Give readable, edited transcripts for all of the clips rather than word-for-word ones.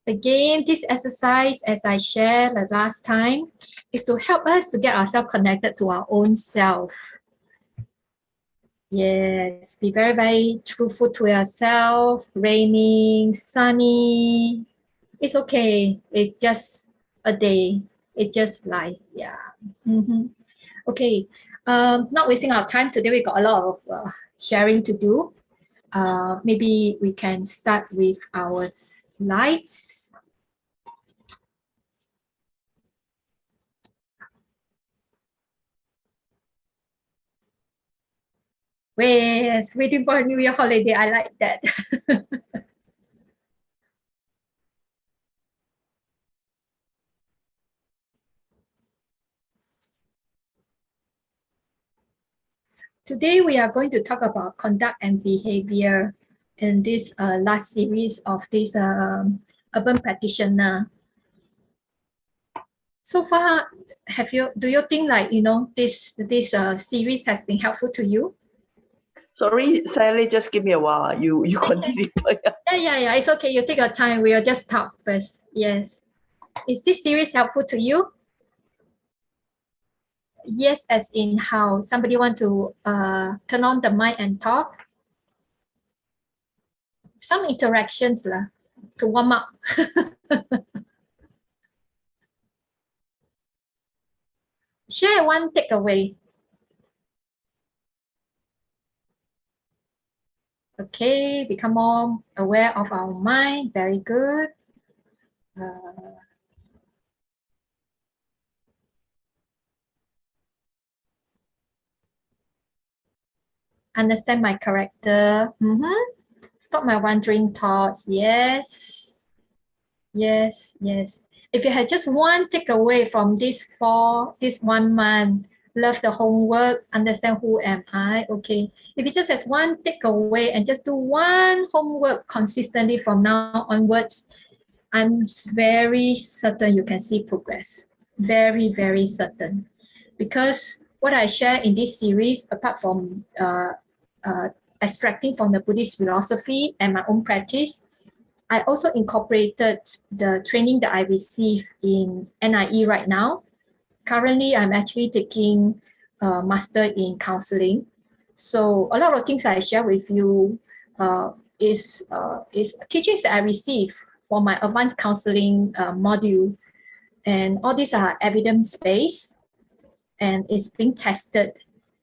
Again, this exercise, as I shared the last time, is to help us to get ourselves connected to our own self. Yes, be very, very truthful to yourself. Raining, sunny, it's okay. It's just a day. It's just life. Yeah. Okay. Not wasting our time today. We got a lot of sharing to do. Maybe we can start with our slides. Yes, waiting for a New Year holiday. I like that. Today, we are going to talk about conduct and behavior in this last series of this urban practitioner. So far, do you think like, this series has been helpful to you? Sorry, Sayalay, just give me a while. You continue. Yeah. It's okay. You take your time. We'll just talk first. Yes. Is this series helpful to you? Yes, as in how? Somebody want to turn on the mic and talk? Some interactions lah, to warm up. Share one takeaway. Okay, become more aware of our mind. Very good. Understand my character. Stop my wandering thoughts. Yes. If you had just one takeaway from this 1 month, love the homework, understand who am I, okay. If it just has one takeaway and just do one homework consistently from now onwards, I'm very certain you can see progress. Very, very certain. Because what I share in this series, apart from extracting from the Buddhist philosophy and my own practice, I also incorporated the training that I received in NIE right now. Currently, I'm actually taking a master in counseling. So a lot of things I share with you is teachings that I received for my advanced counseling module. And all these are evidence-based and it's being tested.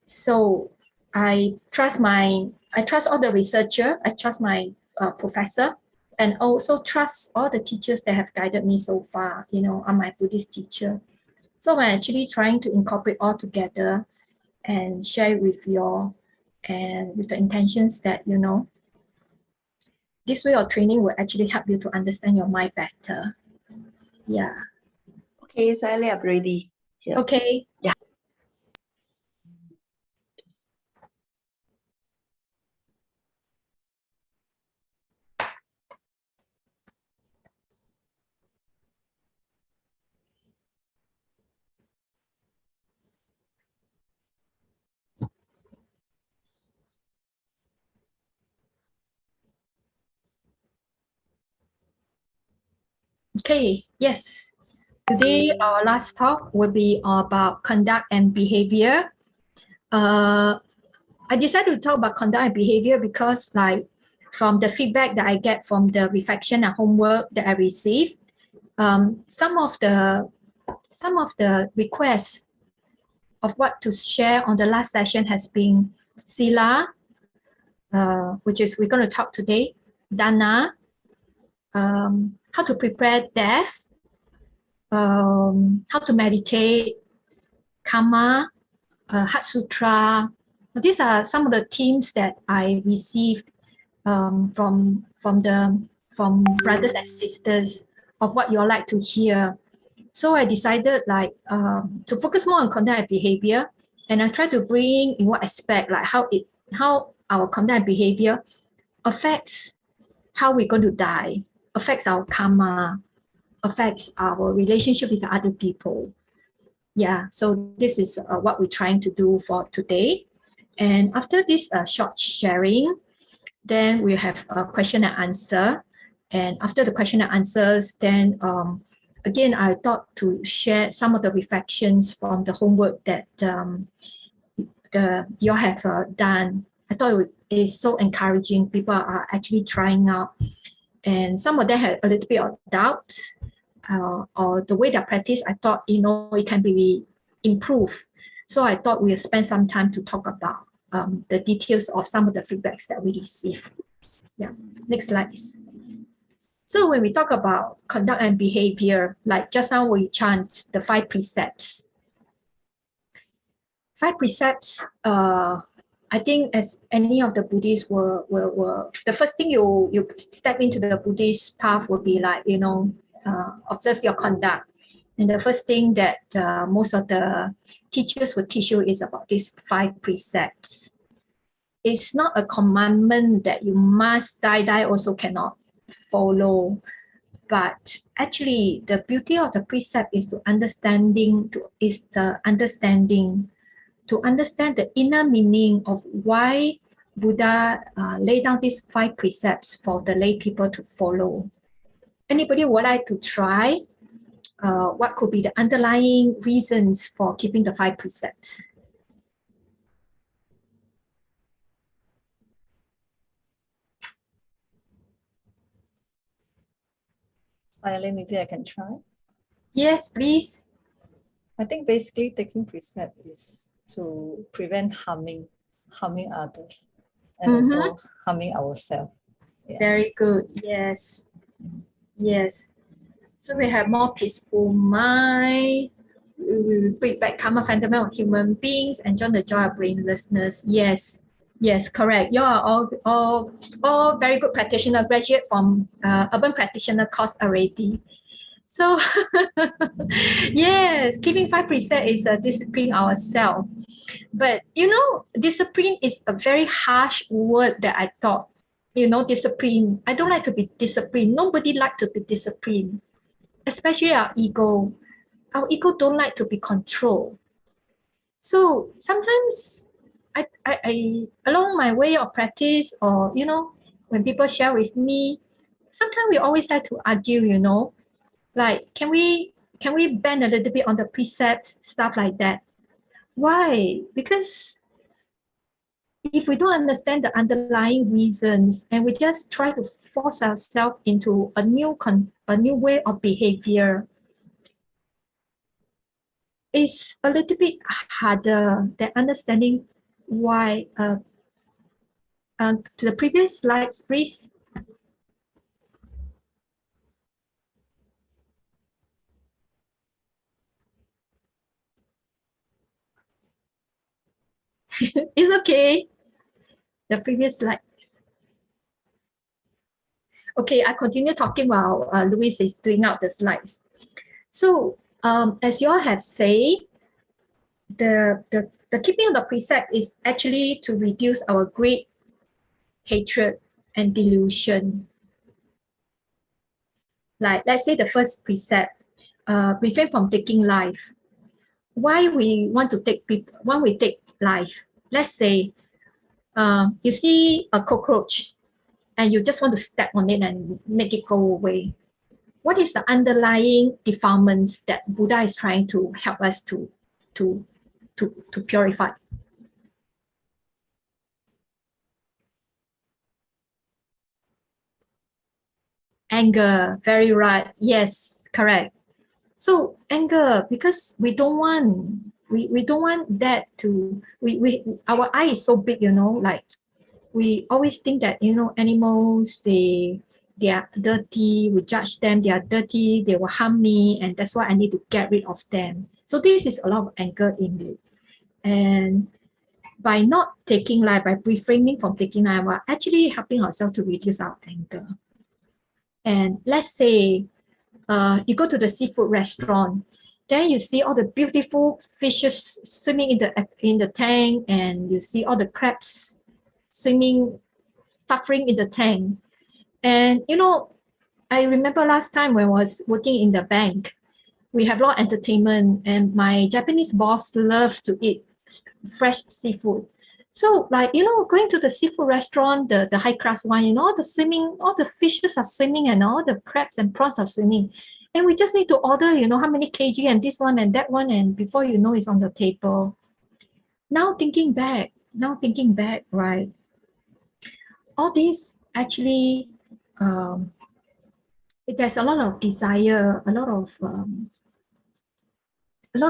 So I trust all the researcher, I trust my professor, and also trust all the teachers that have guided me so far, I'm my Buddhist teacher. So I'm actually trying to incorporate all together and share with you all, and with the intentions that, this way of training will actually help you to understand your mind better. Yeah. Okay, Sayalay, I'm ready. Yeah. Okay. Yeah. Okay, yes. Today, our last talk will be about conduct and behavior. I decided to talk about conduct and behavior because, like, from the feedback that I get from the reflection and homework that I received, some of the requests of what to share on the last session has been Sila, which is we're going to talk today, Dana, how to prepare death, how to meditate, Karma, Heart Sutra. These are some of the themes that I received from brothers and sisters of what you all like to hear. So I decided to focus more on conduct and behavior, and I try to bring in what aspect, like how our conduct and behavior affects how we're going to die, affects our karma, affects our relationship with other people. Yeah, so this is what we're trying to do for today. And after this short sharing, then we have a question and answer. And after the question and answers, then again, I thought to share some of the reflections from the homework that you all have done. I thought it is so encouraging. People are actually trying out, and some of them had a little bit of doubts or the way they practice. I thought, it can be improved. So I thought we'll spend some time to talk about the details of some of the feedbacks that we received. Yeah, next slide. So when we talk about conduct and behavior, like just now we chant the 5 precepts. 5 precepts, I think as any of the Buddhists were the first thing you step into the Buddhist path would be like, observe your conduct. And the first thing that most of the teachers will teach you is about these 5 precepts. It's not a commandment that you must die also cannot follow. But actually, the beauty of the precept is to understand the inner meaning of why Buddha laid down these 5 precepts for the lay people to follow. Anybody would like to try? What could be the underlying reasons for keeping the 5 precepts? Sayalay, maybe I can try. Yes, please. I think basically taking precept is to prevent harming others and also harming ourselves. Yeah. Very good. Yes. Yes. So we have more peaceful mind. We will bring back karma fundamental of human beings, enjoy the joy of brainlessness. Yes. Yes, correct. You are all very good practitioner, graduate from urban practitioner course already. So yes, keeping 5 precepts is a discipline ourselves. But discipline is a very harsh word that I thought. Discipline. I don't like to be disciplined. Nobody like to be disciplined, especially our ego. Our ego don't like to be controlled. So sometimes I along my way of practice, or when people share with me, sometimes we always like to argue, like can we bend a little bit on the precepts, stuff like that. Why? Because if we don't understand the underlying reasons and we just try to force ourselves into a new way of behavior, it's a little bit harder than understanding why. To the previous slides, please. It's okay. The previous slide. Okay, I continue talking while Louis is doing out the slides. So as you all have said, the keeping of the precept is actually to reduce our greed, hatred, and delusion. Like let's say the first precept, refrain from taking life. Why we want to take people? When we take life, let's say you see a cockroach and you just want to step on it and make it go away. What is the underlying defilements that Buddha is trying to help us to purify? Anger, very right. Yes, correct. So anger, because we don't want that to our eye is so big, like we always think that animals they are dirty, we judge them, they are dirty, they will harm me, and that's why I need to get rid of them. So this is a lot of anger in it. And by not taking life, by refraining from taking life, we're actually helping ourselves to reduce our anger. And let's say you go to the seafood restaurant, then you see all the beautiful fishes swimming in the tank, and you see all the crabs swimming, suffering in the tank. And I remember last time when I was working in the bank, we have a lot of entertainment, and my Japanese boss loved to eat fresh seafood. So like, going to the seafood restaurant, the high class one, all the fishes are swimming and all the crabs and prawns are swimming. And we just need to order, how many kg and this one and that one. And before you know, it's on the table. Now thinking back, right? All this actually, there's a lot of desire, a lot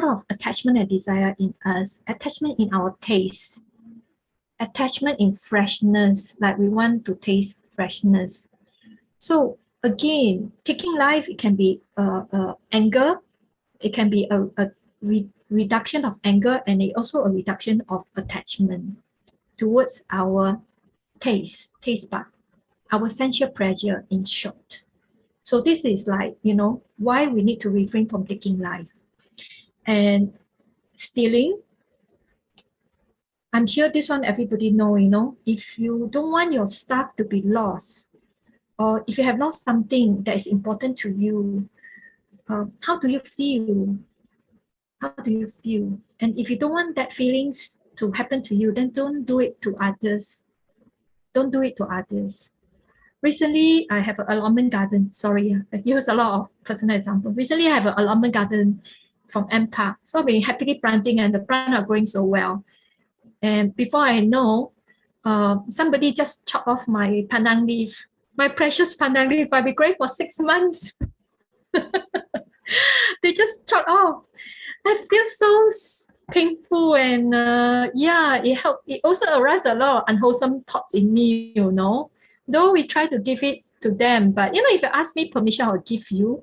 of attachment and desire in us, attachment in our taste, attachment in freshness, like we want to taste freshness. So again, taking life, it can be anger, it can be a reduction of anger, and also a reduction of attachment towards our taste bud, our sensual pleasure in short. So this is like, why we need to refrain from taking life. And stealing, I'm sure this one everybody know, if you don't want your stuff to be lost, or if you have lost something that is important to you, how do you feel? How do you feel? And if you don't want that feelings to happen to you, then don't do it to others. Don't do it to others. Recently, I have an allotment garden. Sorry, I use a lot of personal example. Recently, I have an allotment garden from M Park. So I've been happily planting and the plants are growing so well. And before I know, somebody just chopped off my pandan leaf, my precious pandan leaf. I've been growing for 6 months. They just chopped off. I feel so painful, and it also aroused a lot of unwholesome thoughts in me, Though we try to give it to them, but if you ask me permission, I'll give you.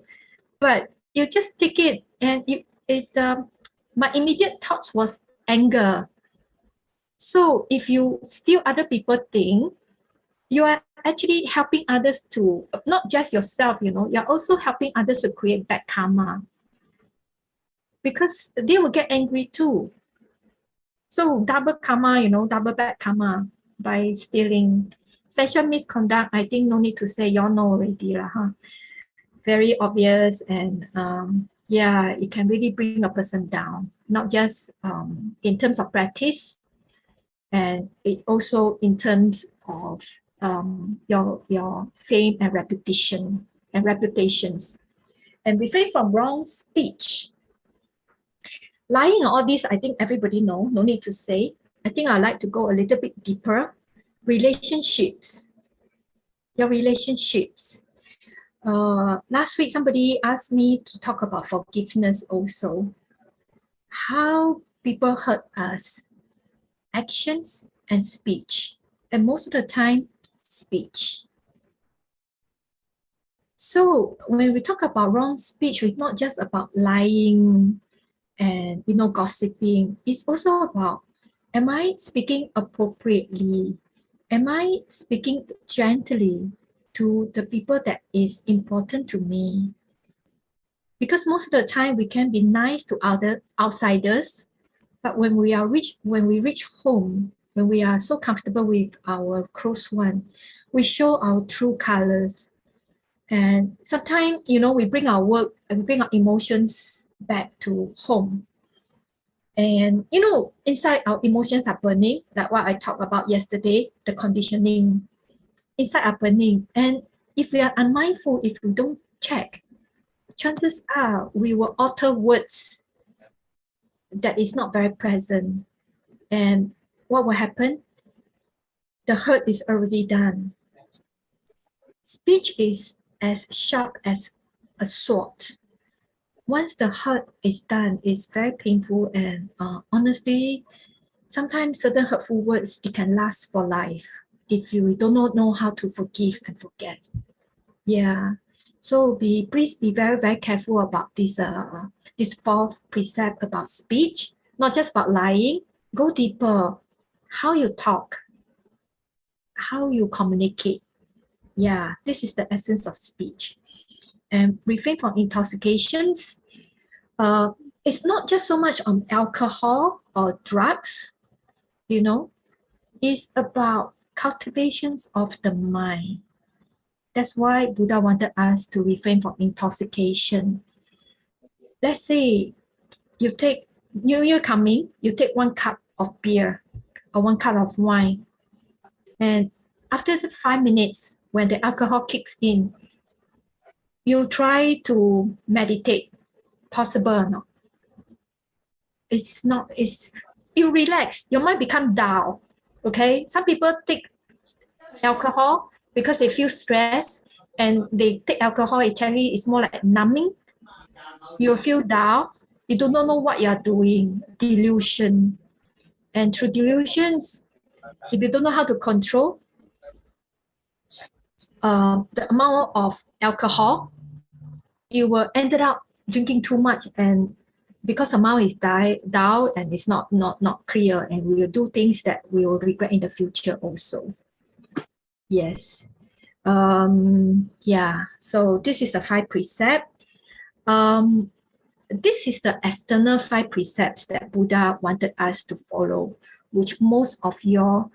But you just take it, and my immediate thoughts was anger. So if you steal other people's thing, you are actually helping others to, not just yourself, you're also helping others to create bad karma. Because they will get angry too. So double karma, double bad karma by stealing. Sexual misconduct, I think no need to say, y'all know already, very obvious, and it can really bring a person down, not just in terms of practice, and it also in terms of your fame and reputations. And refrain from wrong speech. Lying and all this, I think everybody know, no need to say. I think I'd like to go a little bit deeper. Relationships. Your relationships. Last week, somebody asked me to talk about forgiveness also. How people hurt us. Actions and speech. And most of the time, speech. So when we talk about wrong speech, it's not just about lying and gossiping. It's also about, am I speaking appropriately? Am I speaking gently to the people that is important to me? Because most of the time we can be nice to other outsiders, but when we reach home, when we are so comfortable with our close one, we show our true colors. And sometimes, we bring our work and we bring our emotions back to home. And, inside our emotions are burning, like what I talked about yesterday, the conditioning. Inside are burning. And if we are unmindful, if we don't check, chances are we will utter words that is not very present. And what will happen? The hurt is already done. Speech is as sharp as a sword. Once the hurt is done, it's very painful, and honestly, sometimes certain hurtful words, it can last for life if you do not know how to forgive and forget. Yeah. So please be very, very careful about this fourth precept about speech, not just about lying. Go deeper. How you talk, how you communicate. Yeah, this is the essence of speech. And refrain from intoxications. It's not just so much on alcohol or drugs, it's about cultivations of the mind. That's why Buddha wanted us to refrain from intoxication. Let's say you take New Year coming, you take 1 cup of beer. or 1 cup of wine. And after the 5 minutes, when the alcohol kicks in, you try to meditate. Possible or not? It's not, you relax, your mind become dull. Okay, some people take alcohol because they feel stressed, and they take alcohol, actually it's more like numbing. You feel down, you do not know what you're doing, delusion. And through delusions, if you don't know how to control the amount of alcohol, you will end up drinking too much, and because amount is down and it's not clear, and we will do things that we will regret in the future also. Yes. Yeah, so this is the 5 precept. This is the external 5 precepts that Buddha wanted us to follow, which most of you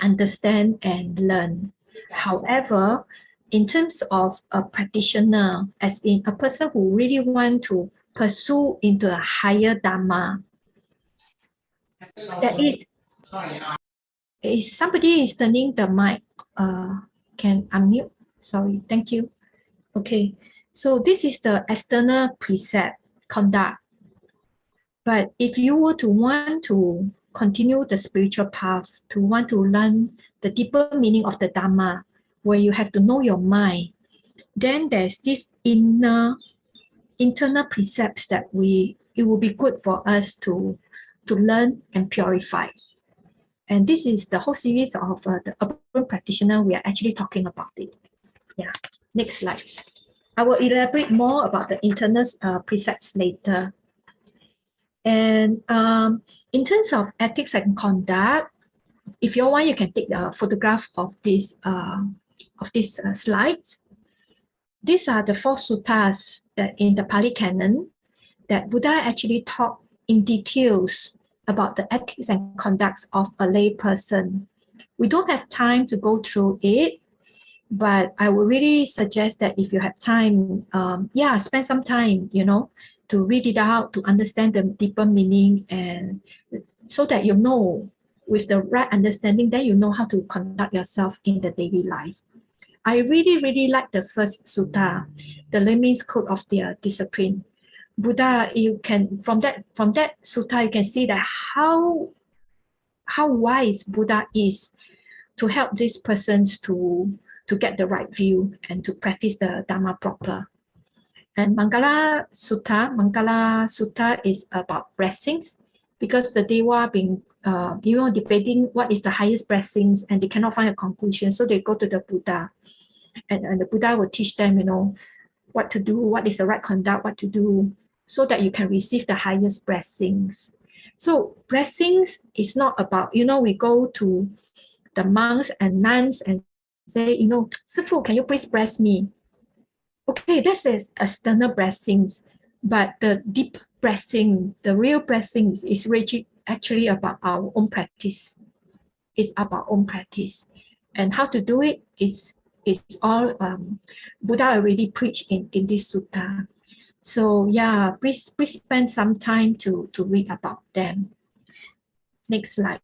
understand and learn. However, in terms of a practitioner, as in a person who really want to pursue into a higher Dharma, that is somebody is turning the mic. Can unmute? Sorry, thank you. Okay, so this is the external precept conduct. But if you were to want to continue the spiritual path, to want to learn the deeper meaning of the Dharma, where you have to know your mind, then there's this internal precepts that it will be good for us to learn and purify. And this is the whole series of the urban practitioner. We are actually talking about it. Yeah. Next slide. I will elaborate more about the internal precepts later. And in terms of ethics and conduct, if you want, you can take a photograph of this slides. These are the 4 suttas that in the Pali Canon that Buddha actually taught in details about the ethics and conducts of a lay person. We don't have time to go through it, but I would really suggest that if you have time, spend some time, to read it out, to understand the deeper meaning, and so that you know, with the right understanding, then you know how to conduct yourself in the daily life. I really, really like the first sutta, the layman's code of their discipline. Buddha, you can from that sutta, you can see that how wise Buddha is to help these persons to get the right view and to practice the Dharma proper. And Mangala Sutta is about blessings, because the Dewa been debating what is the highest blessings, and they cannot find a conclusion, so they go to the Buddha, and the Buddha will teach them, what to do, what is the right conduct, what to do, so that you can receive the highest blessings. So blessings is not about, we go to the monks and nuns and say, Sifu, can you please bless me? Okay, this is external blessings, but the deep blessing, the real blessings is really actually about our own practice. It's about own practice. And how to do it is all Buddha already preached in this sutta. So yeah, please spend some time to read about them. Next slide.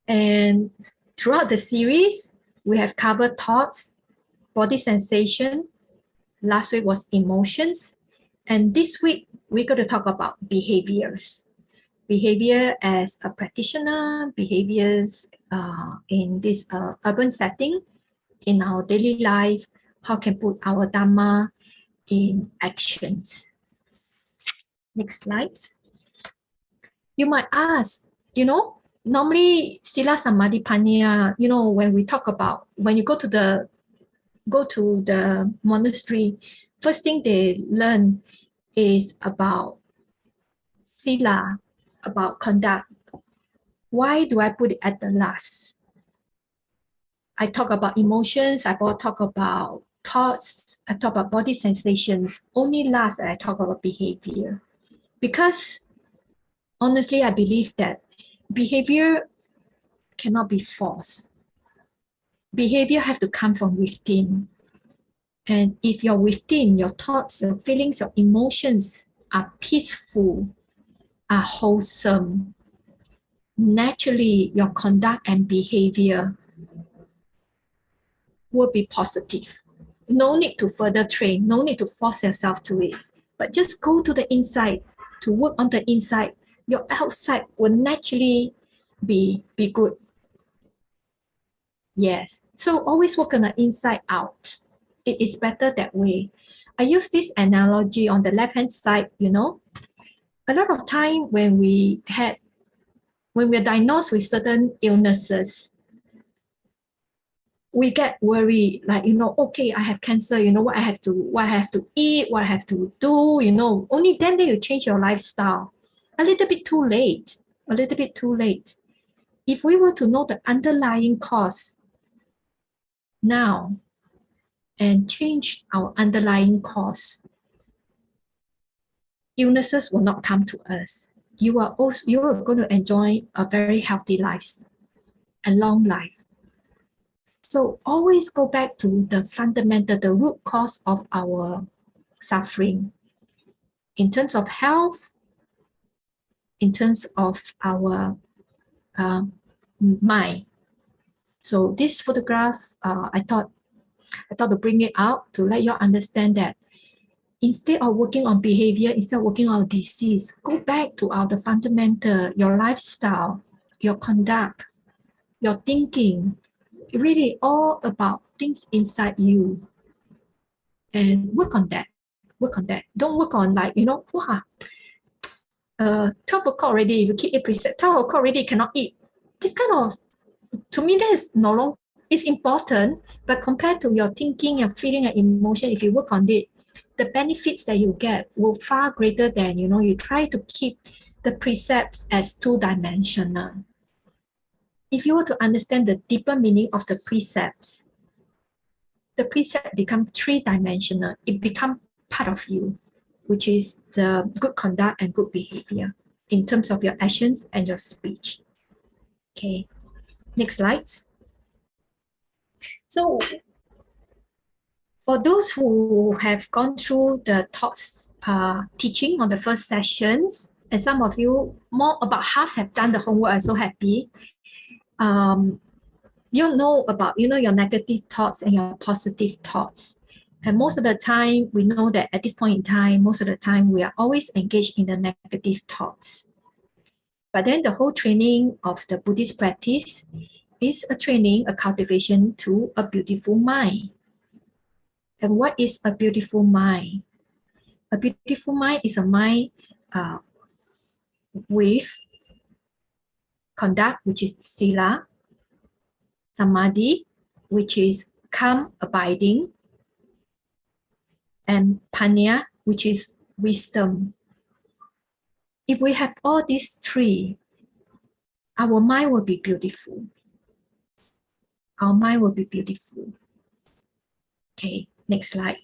And throughout the series, we have covered thoughts, body sensation. Last week was emotions. And this week, we're going to talk about behaviors. Behavior as a practitioner, behaviors in this urban setting, in our daily life, how can put our Dharma in actions. Next slide. You might ask, normally Sila Samadhi Panya, when we talk about, when you go to the monastery, first thing they learn is about Sila, about conduct. Why do I put it at the last? I talk about emotions, I talk about thoughts, I talk about body sensations. Only last I talk about behavior. Because honestly, I believe that behavior cannot be forced. Behavior have to come from within. And if you're within, your thoughts, your feelings, your emotions are peaceful, are wholesome, naturally your conduct and behavior will be positive. No need to further train, no need to force yourself to it, but just go to the inside, to work on the inside. Your outside will naturally be good. Yes, so always work on the inside out. It is better that way. I use this analogy on the left-hand side, you know. A lot of time when we're diagnosed with certain illnesses, we get worried, like, you know, okay, I have cancer, you know, what I have to eat, what I have to do, you know, only then you change your lifestyle. A little bit too late. If we were to know the underlying cause now and change our underlying cause, illnesses will not come to us. You are going to enjoy a very healthy life, a long life. So always go back to the fundamental, the root cause of our suffering in terms of health, in terms of our mind. So this photograph, I thought to bring it out to let you understand that instead of working on behavior, instead of working on disease, go back to the fundamental, your lifestyle, your conduct, your thinking, really all about things inside you. And work on that. Don't work on, like, you know, 12 o'clock already, you keep 8 precepts, 12 o'clock already, cannot eat. This kind of, to me, that is no longer, it's important, but compared to your thinking, your feeling and emotion, if you work on it, the benefits that you get will far greater than, you know, you try to keep the precepts as two-dimensional. If you were to understand the deeper meaning of the precepts, the precept become three-dimensional. It becomes part of you, which is the good conduct and good behavior in terms of your actions and your speech. Okay, next slide. So for those who have gone through the talks teaching on the first sessions, and some of you, more about half have done the homework, I'm so happy. You'll know about, you know, your negative thoughts and your positive thoughts. And most of the time, we know that at this point in time, most of the time, we are always engaged in the negative thoughts. But then the whole training of the Buddhist practice is a training, a cultivation to a beautiful mind. And what is a beautiful mind? A beautiful mind is a mind with conduct, which is sila, samadhi, which is calm abiding, and panya, which is wisdom. If we have all these three, our mind will be beautiful. Our mind will be beautiful. Okay, next slide.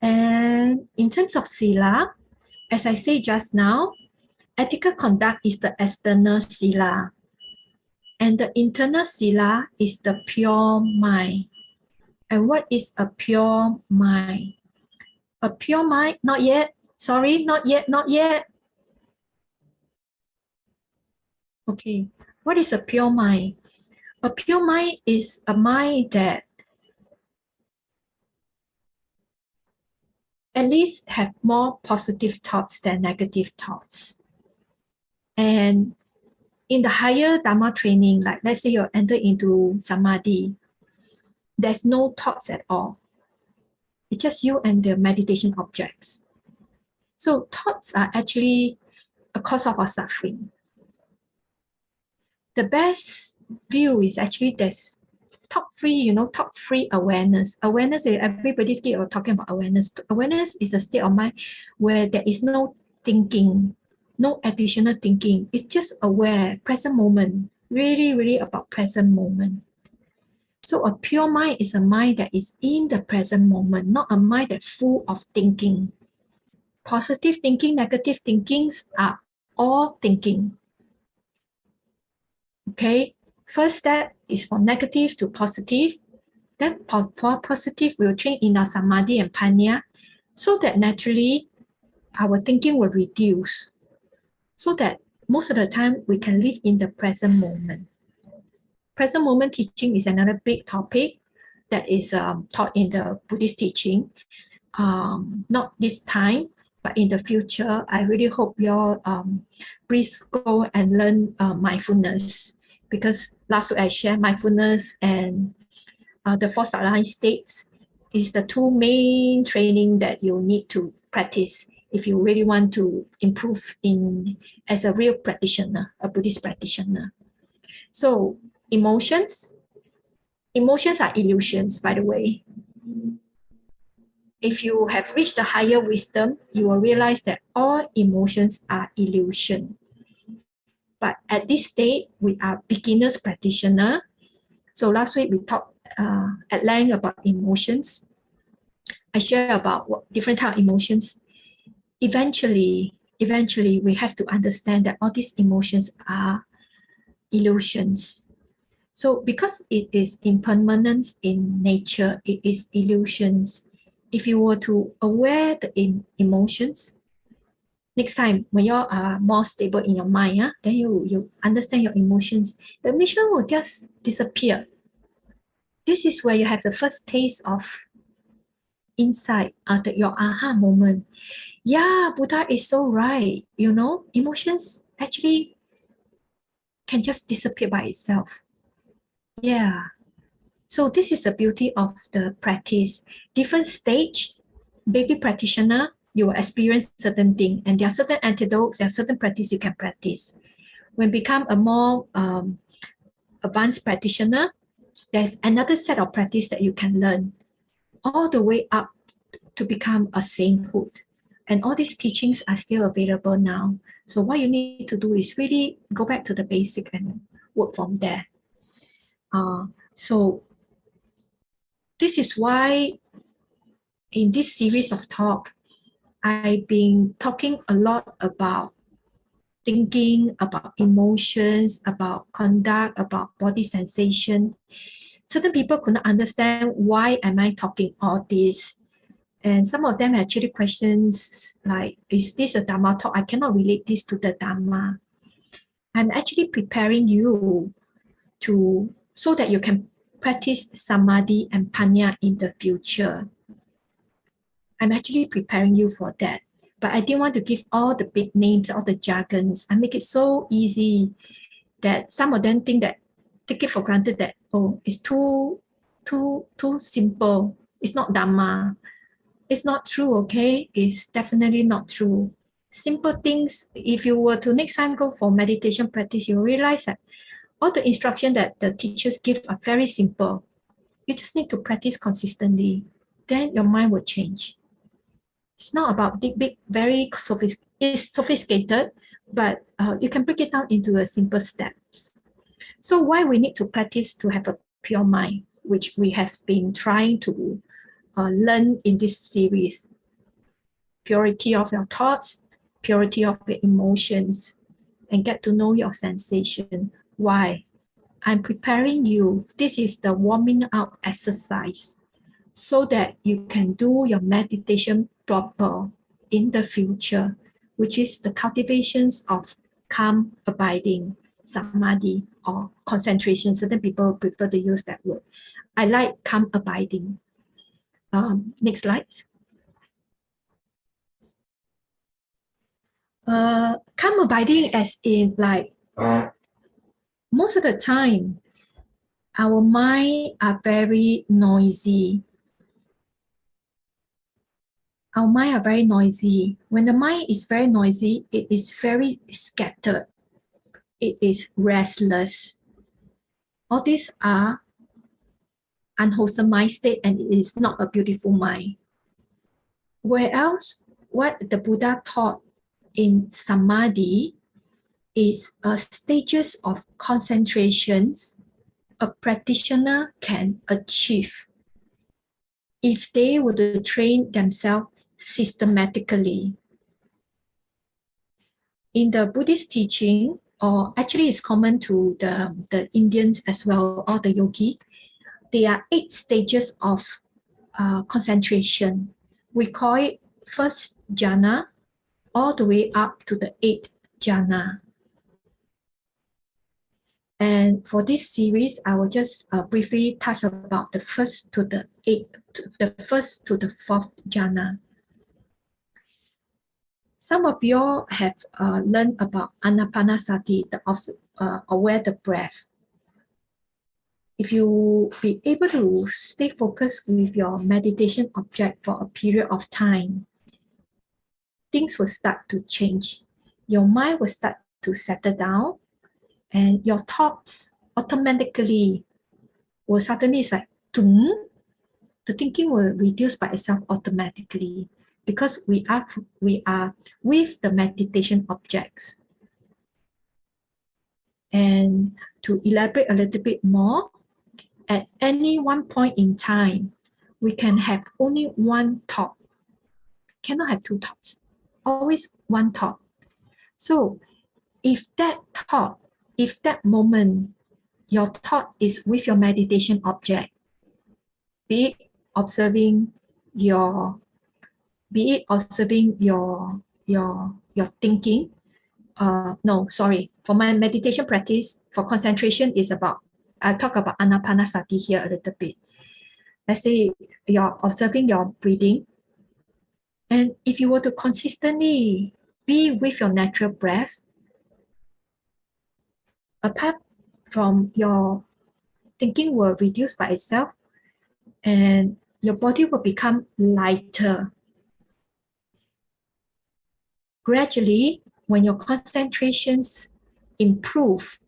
And in terms of sila, as I said just now, ethical conduct is the external sila. And the internal sila is the pure mind. And what is a pure mind? A pure mind, not yet. Sorry, not yet. Okay, what is a pure mind? A pure mind is a mind that at least have more positive thoughts than negative thoughts. And in the higher Dharma training, like let's say you enter into Samadhi, there's no thoughts at all. It's just you and the meditation objects. So thoughts are actually a cause of our suffering. The best view is actually there's top free awareness. Awareness is everybody's talking about awareness. Awareness is a state of mind where there is no thinking, no additional thinking. It's just aware, present moment, really, really about present moment. So a pure mind is a mind that is in the present moment, not a mind that's full of thinking. Positive thinking, negative thinkings are all thinking. Okay, first step is from negative to positive. Then positive will change in our samadhi and panya, so that naturally our thinking will reduce. so that most of the time we can live in the present moment. Present moment teaching is another big topic that is taught in the Buddhist teaching. Not this time, but in the future, I really hope you all please go and learn mindfulness, because last week I shared mindfulness and the four Sayalay states is the two main training that you need to practice if you really want to improve in as a real practitioner, a Buddhist practitioner. So emotions are illusions, by the way. If you have reached the higher wisdom, you will realize that all emotions are illusion. But at this stage, we are beginners practitioner. So last week we talked at length about emotions. I share about what different type of emotions. Eventually, we have to understand that all these emotions are illusions. So because it is impermanence in nature, it is illusions. If you were to aware the emotions, next time when you are more stable in your mind, then you understand your emotions, the emotion will just disappear. This is where you have the first taste of insight, your aha moment. Yeah, Buddha is so right. Emotions actually can just disappear by itself. Yeah. So this is the beauty of the practice. Different stage, baby practitioner, you will experience certain thing, and there are certain antidotes, there are certain practice you can practice. When become a more advanced practitioner, there's another set of practice that you can learn all the way up to become a sainthood. And all these teachings are still available now. So what you need to do is really go back to the basic and work from there. So this is why in this series of talk, I've been talking a lot about thinking, about emotions, about conduct, about body sensation. Certain people could not understand why am I talking all this. And some of them actually questions like, is this a Dharma talk? I cannot relate this to the Dharma. I'm actually preparing you so that you can practice Samadhi and Panya in the future. I'm actually preparing you for that. But I didn't want to give all the big names, all the jargons. I make it so easy that some of them take it for granted that, it's too simple. It's not Dhamma. It's not true, okay? It's definitely not true. Simple things, if you were to next time go for meditation practice, you realize that all the instruction that the teachers give are very simple. You just need to practice consistently. Then your mind will change. It's not about big, very sophisticated, but you can break it down into a simple steps. So why we need to practice to have a pure mind, which we have been trying to learn in this series. Purity of your thoughts, purity of your emotions, and get to know your sensation. Why? I'm preparing you. This is the warming up exercise so that you can do your meditation proper in the future, which is the cultivations of calm abiding, samadhi, or concentration. Certain people prefer to use that word. I like calm abiding. Next slide. Calm abiding as in like most of the time, our mind are very noisy. Our mind are very noisy. When the mind is very noisy, it is very scattered. It is restless. All these are unwholesome mind state, and it is not a beautiful mind. Whereas what the Buddha taught in Samadhi is stages of concentrations a practitioner can achieve if they were to train themselves systematically. In the Buddhist teaching, or actually it's common to the Indians as well, or the yogi, there are 8 stages of concentration. We call it first jhana, all the way up to the 8th jhana. And for this series, I will just briefly touch about the first to the fourth jhana. Some of you all have learned about anapanasati, the aware the breath. If you be able to stay focused with your meditation object for a period of time, things will start to change. Your mind will start to settle down, and your thoughts automatically will suddenly it's like, the thinking will reduce by itself automatically because we are with the meditation objects. And to elaborate a little bit more, at any one point in time, we can have only one thought. Cannot have two thoughts. Always one thought. So if that moment, your thought is with your meditation object, be it observing your thinking. For my meditation practice, for concentration is about, I talk about anapanasati here a little bit. Let's say you're observing your breathing, and if you were to consistently be with your natural breath, apart from your thinking will reduce by itself, and your body will become lighter. Gradually, when your concentrations improve,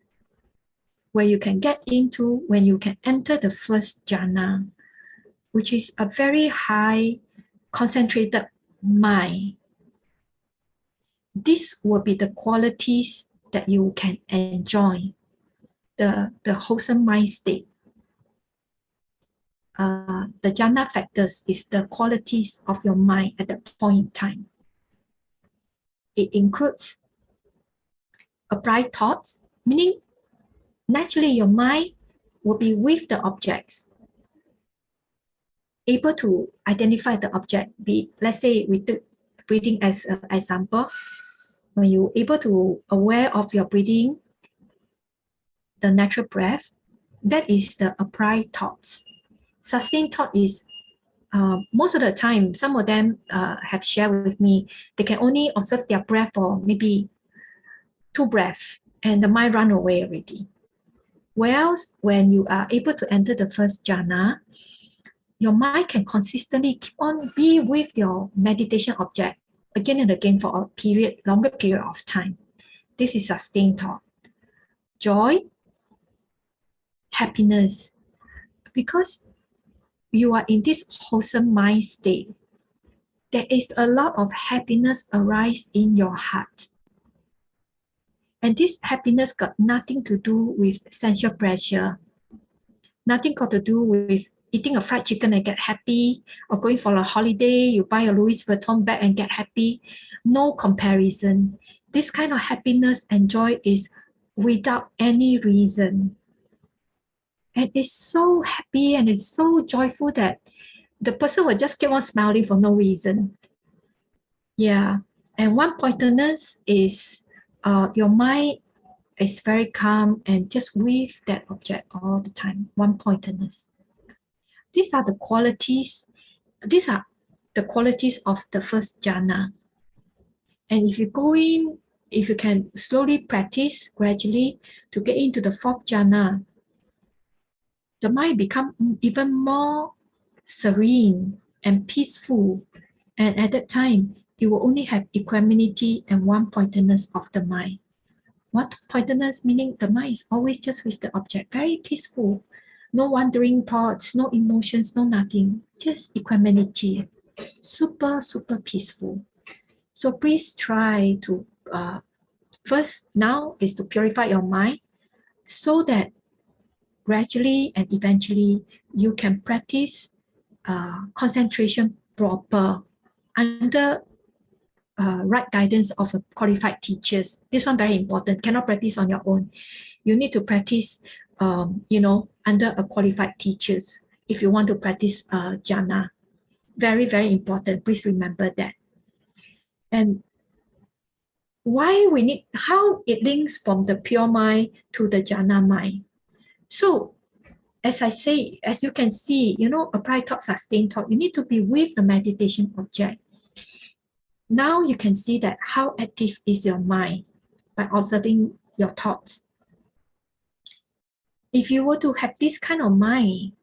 when you can enter the first jhana, which is a very high concentrated mind. This will be the qualities that you can enjoy, the wholesome mind state. The jhana factors is the qualities of your mind at that point in time. It includes upright thoughts, meaning naturally your mind will be with the objects, able to identify the object. Let's say we took breathing as an example. When you're able to aware of your breathing, the natural breath, that is the upright thoughts. Sustained thought is most of the time, some of them have shared with me, they can only observe their breath for maybe 2 breaths and the mind run away already. Whereas when you are able to enter the first jhana, your mind can consistently keep on be with your meditation object again and again for a longer period of time. This is sustained thought. Joy, happiness, because you are in this wholesome mind state, there is a lot of happiness arise in your heart. And this happiness got nothing to do with sensual pleasure, nothing got to do with eating a fried chicken and get happy, or going for a holiday, you buy a Louis Vuitton bag and get happy. No comparison. This kind of happiness and joy is without any reason. And it's so happy and it's so joyful that the person will just keep on smiling for no reason. Yeah. And one-pointedness is your mind is very calm and just with that object all the time. One-pointedness. These are the qualities. These are the qualities of the first jhana. And if you can slowly practice gradually to get into the fourth jhana, the mind become even more serene and peaceful. And at that time, you will only have equanimity and one-pointedness of the mind. One-pointedness meaning the mind is always just with the object, very peaceful. No wandering thoughts, no emotions, no nothing, just equanimity. Super, super peaceful. So please try to, first now is to purify your mind so that gradually and eventually you can practice concentration proper under right guidance of a qualified teachers. This one very important. Cannot practice on your own. You need to practice, under a qualified teachers if you want to practice jhana. Very, very important. Please remember that. And why we need, how it links from the pure mind to the jhana mind. So as I say, as you can see, applied thought, sustained thought, you need to be with the meditation object. Now you can see that how active is your mind by observing your thoughts. If you were to have this kind of mind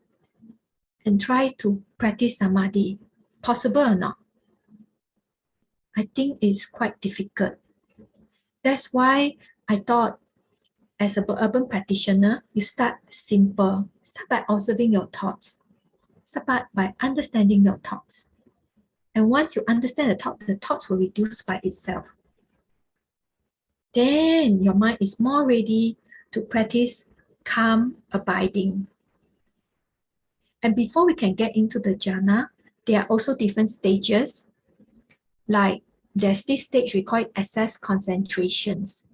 and try to practice samadhi, possible or not? I think it's quite difficult. That's why I thought, as an urban practitioner, you start simple. Start by observing your thoughts. Start by understanding your thoughts. And once you understand the thoughts will reduce by itself. Then your mind is more ready to practice calm abiding. And before we can get into the jhana, there are also different stages. Like there's this stage we call it access concentrations.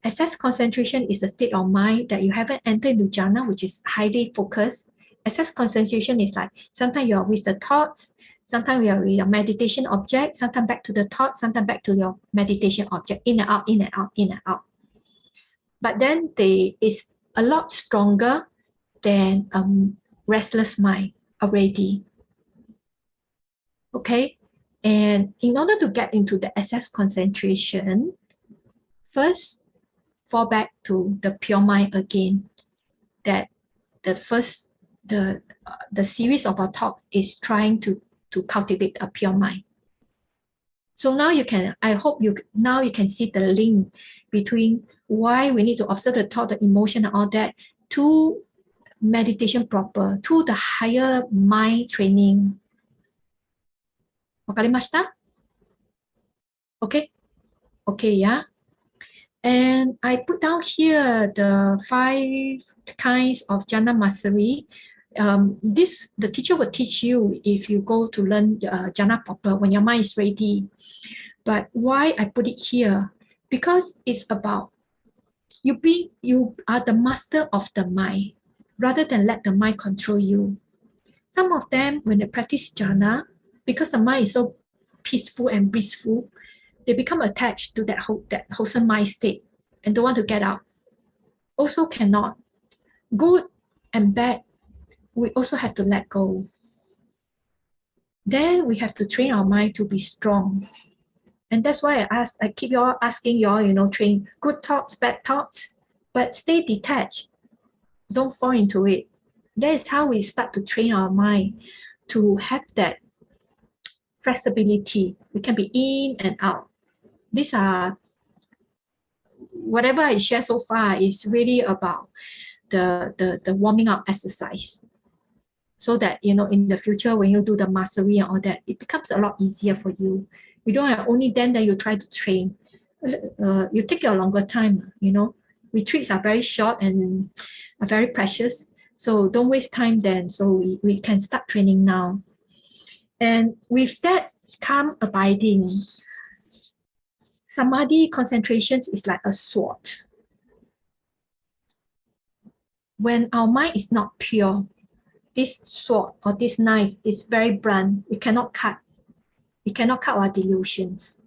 Access concentration is a state of mind that you haven't entered into jhana, which is highly focused. Access concentration is like sometimes you are with the thoughts, sometimes you are with your meditation object, sometimes back to the thoughts, sometimes back to your meditation object, in and out, in and out, in and out. But then it's a lot stronger than restless mind already. Okay, and in order to get into the access concentration, first fall back to the pure mind again. That the series of our talk is trying to cultivate a pure mind. So now I hope you can see the link between why we need to observe the thought, the emotion, and all that to meditation proper, to the higher mind training. Wakarimashita? Okay? Okay, yeah. And I put down here the 5 kinds of jhana mastery. The teacher will teach you if you go to learn jhana proper when your mind is ready. But why I put it here? Because it's about you are the master of the mind rather than let the mind control you. Some of them, when they practice jhana, because the mind is so peaceful and blissful, they become attached to that wholesome mind state and don't want to get out. Also cannot. Good and bad, we also have to let go. Then we have to train our mind to be strong. And that's why I keep asking y'all, train good thoughts, bad thoughts, but stay detached. Don't fall into it. That is how we start to train our mind to have that flexibility. We can be in and out. These are, whatever I share so far is really about the warming up exercise. So that, in the future, when you do the mastery and all that, it becomes a lot easier for you. You don't have only then that you try to train. You take a longer time, Retreats are very short and are very precious. So don't waste time then. So we can start training now. And with that calm abiding, samadhi concentrations is like a sword. When our mind is not pure, this sword or this knife is very blunt. We cannot cut. We cannot cut our delusions.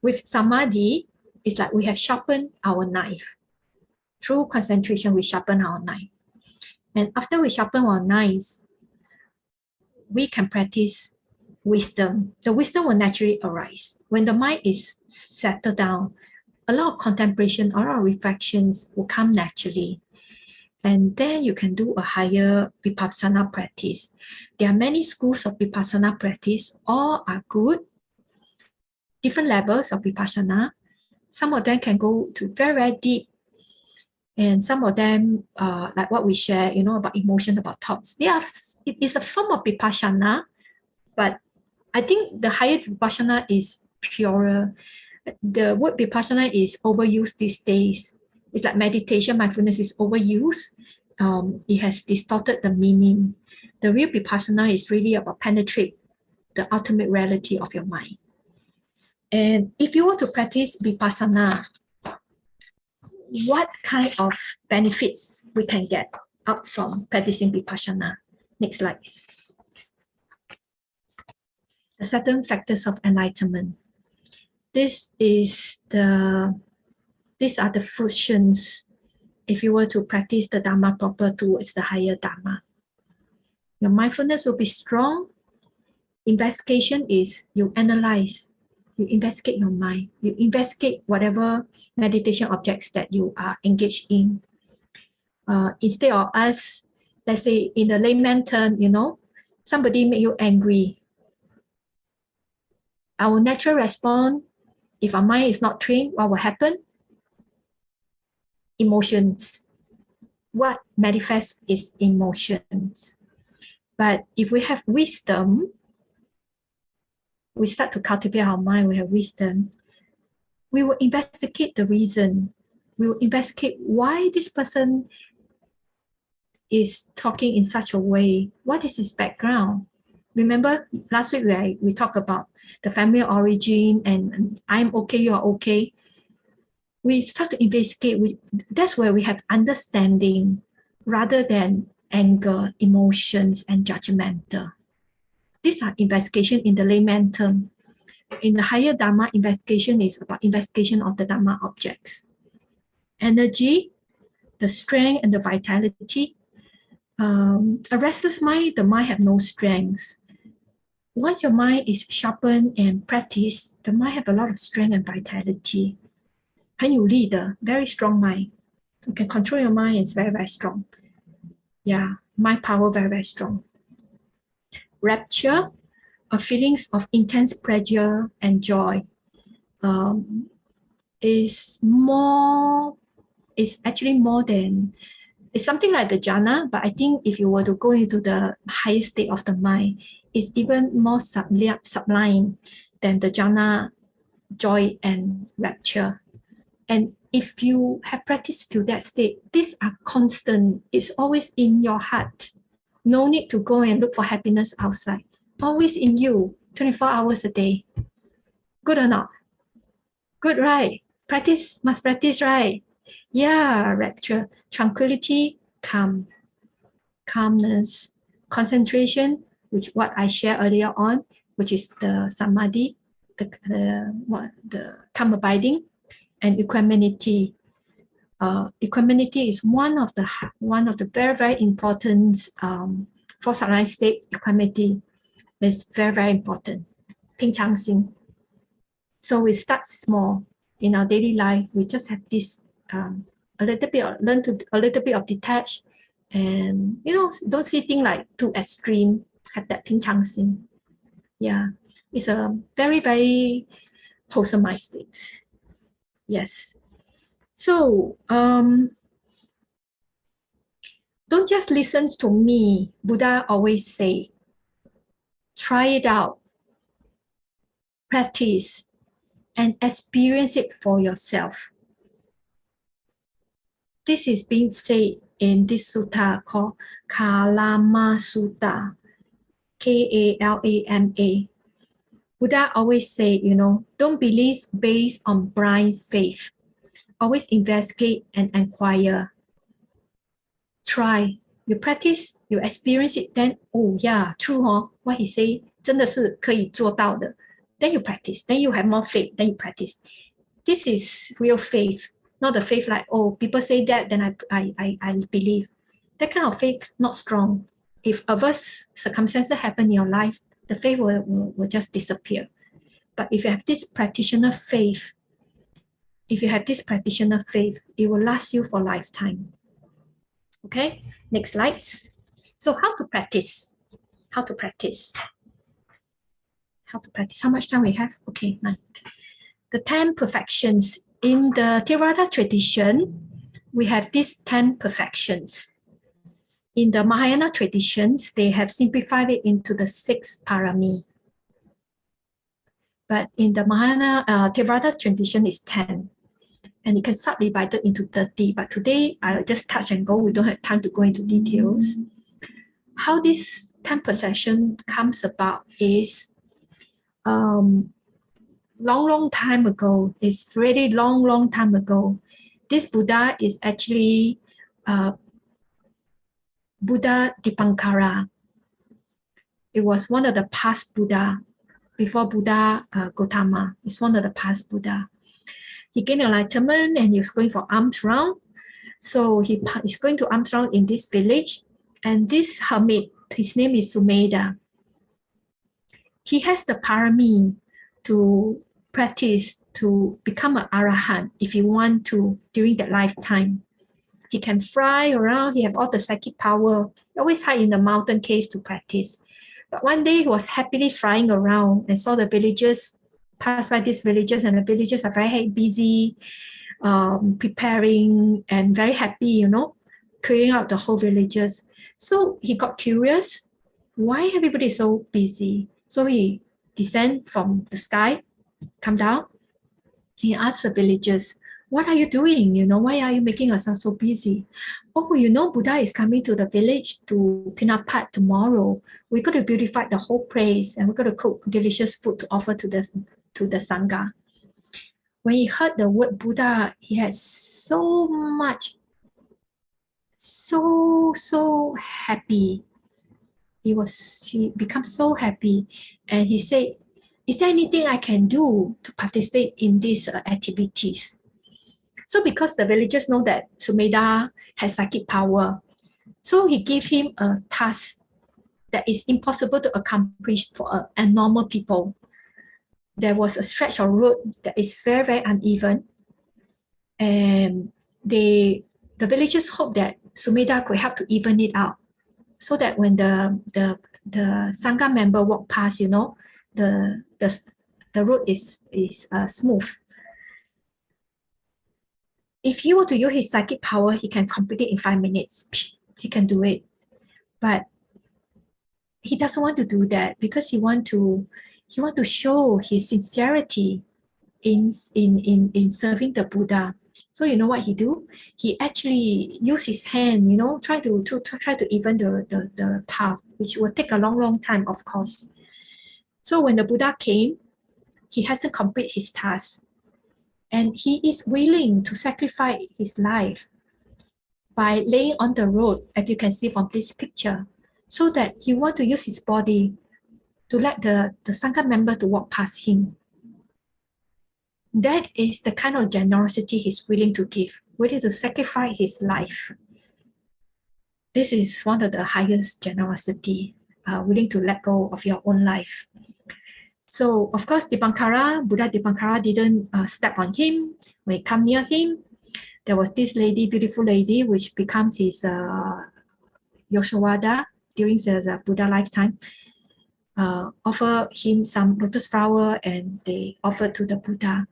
With samadhi, it's like we have sharpened our knife. Through concentration, we sharpen our knife. And after we sharpen our knives, we can practice wisdom. The wisdom will naturally arise. When the mind is settled down, a lot of contemplation, a lot of reflections will come naturally. And then you can do a higher vipassana practice. There are many schools of vipassana practice. All are good. Different levels of vipassana. Some of them can go to very, very deep. And some of them, like what we share, about emotion, about thoughts. It is a form of vipassana, but I think the higher vipassana is purer. The word vipassana is overused these days. It's like meditation, mindfulness is overused. It has distorted the meaning. The real vipassana is really about penetrate the ultimate reality of your mind. And if you want to practice vipassana, what kind of benefits we can get out from practicing vipassana? Next slide. The certain factors of enlightenment. These are the functions if you were to practice the Dharma proper towards the higher Dharma. Your mindfulness will be strong. Investigation is you analyze, you investigate your mind, you investigate whatever meditation objects that you are engaged in. Instead of us, let's say in the layman term, somebody make you angry. Our natural response, if our mind is not trained, what will happen? Emotions. What manifests is emotions. But if we have wisdom, we start to cultivate our mind, we have wisdom, we will investigate the reason. We will investigate why this person is talking in such a way. What is his background? Remember last week we talked about the family origin and I'm okay, you're okay. We start to investigate. That's where we have understanding rather than anger, emotions, and judgmental. These are investigation in the layman term. In the higher Dharma, investigation is about investigation of the Dharma objects. Energy, the strength and the vitality. A restless mind, the mind have no strength. Once your mind is sharpened and practiced, the mind have a lot of strength and vitality. 很有力的, very strong mind. You can control your mind, it's very, very strong. Yeah, mind power, very, very strong. Rapture, feelings of intense pleasure and joy, is actually more than, it's something like the jhana, but I think if you were to go into the higher state of the mind, it's even more sublime than the jhana, joy and rapture. And if you have practiced to that state, these are constant. It's always in your heart. No need to go and look for happiness outside. Always in you, 24 hours a day. Good or not? Good, right? Practice, must practice, right? Yeah, rapture, tranquility, calmness, concentration, which what I shared earlier on, which is the samadhi, the calm abiding, and equanimity. Equanimity is one of the very, very important for Sayalay state. Equanimity is very, very important. 平常心. So we start small in our daily life. We just have this a little bit of detach, and don't see things like too extreme. Have that 平常心. Yeah, it's a very, very wholesome mind state. Yes. So don't just listen to me. Buddha always say, try it out, practice, and experience it for yourself. This is being said in this sutta called Kalama Sutta, Kalama. Buddha always say, don't believe based on blind faith. Always investigate and inquire. Try. You practice, you experience it, then, oh yeah, true, what he say, 真的是可以做到的. Then you practice, then you have more faith, then you practice. This is real faith, not the faith like, oh, people say that, then I believe. That kind of faith, not strong. If adverse circumstances happen in your life, the faith will just disappear. But if you have this practitioner faith, it will last you for a lifetime. Okay, next slide. So how to practice? How much time we have? Okay, 9. The 10 perfections. In the Theravada tradition, we have these 10 perfections. In the Mahayana traditions, they have simplified it into the 6 parami. But in the Mahayana Theravada tradition is 10. And it can subdivide it into 30. But today, I'll just touch and go. We don't have time to go into details. How this 10 perfection comes about is long time ago. It's really long time ago. This Buddha is actually Buddha Dipankara. It was one of the past Buddha before Buddha Gautama. He's one of the past Buddha. He gained enlightenment and he was going for alms round. So he's going to alms round in this village. And this hermit, his name is Sumedha. He has the parami to practice to become an arahant if you want to during that lifetime. He can fly around, he have all the psychic power. He always hide in the mountain caves to practice. But one day he was happily flying around and saw the villagers pass by these villages, and the villagers are very busy preparing and very happy, clearing out the whole villages. So he got curious, why everybody is so busy? So he descend from the sky, come down. He asked the villagers, what are you doing? Why are you making yourself so busy? Oh, Buddha is coming to the village to Pinapat tomorrow. We're going to beautify the whole place and we're going to cook delicious food to offer to the Sangha. When he heard the word Buddha, he had so happy. He became so happy, and he said, is there anything I can do to participate in these activities? So because the villagers know that Sumedha has psychic power, so he gave him a task that is impossible to accomplish for normal people. There was a stretch of road that is very, very uneven, and the villagers hoped that Sumedha could help to even it out, so that when the Sangha member walk past, the road is smooth. If he were to use his psychic power, he can complete it in 5 minutes. He can do it. But he doesn't want to do that because he want to show his sincerity in serving the Buddha. So you know what he do? He actually use his hand, try to even the path, which will take a long time, of course. So when the Buddha came, he hasn't completed his task. And he is willing to sacrifice his life by laying on the road, as you can see from this picture, so that he want to use his body to let the Sangha member to walk past him. That is the kind of generosity he's willing to give, willing to sacrifice his life. This is one of the highest generosity, willing to let go of your own life. So, of course, Buddha Dipankara didn't step on him. When he come near him, there was this lady, beautiful lady, which becomes his Yoshoada during the Buddha lifetime, offer him some lotus flower, and they offered to the Buddha.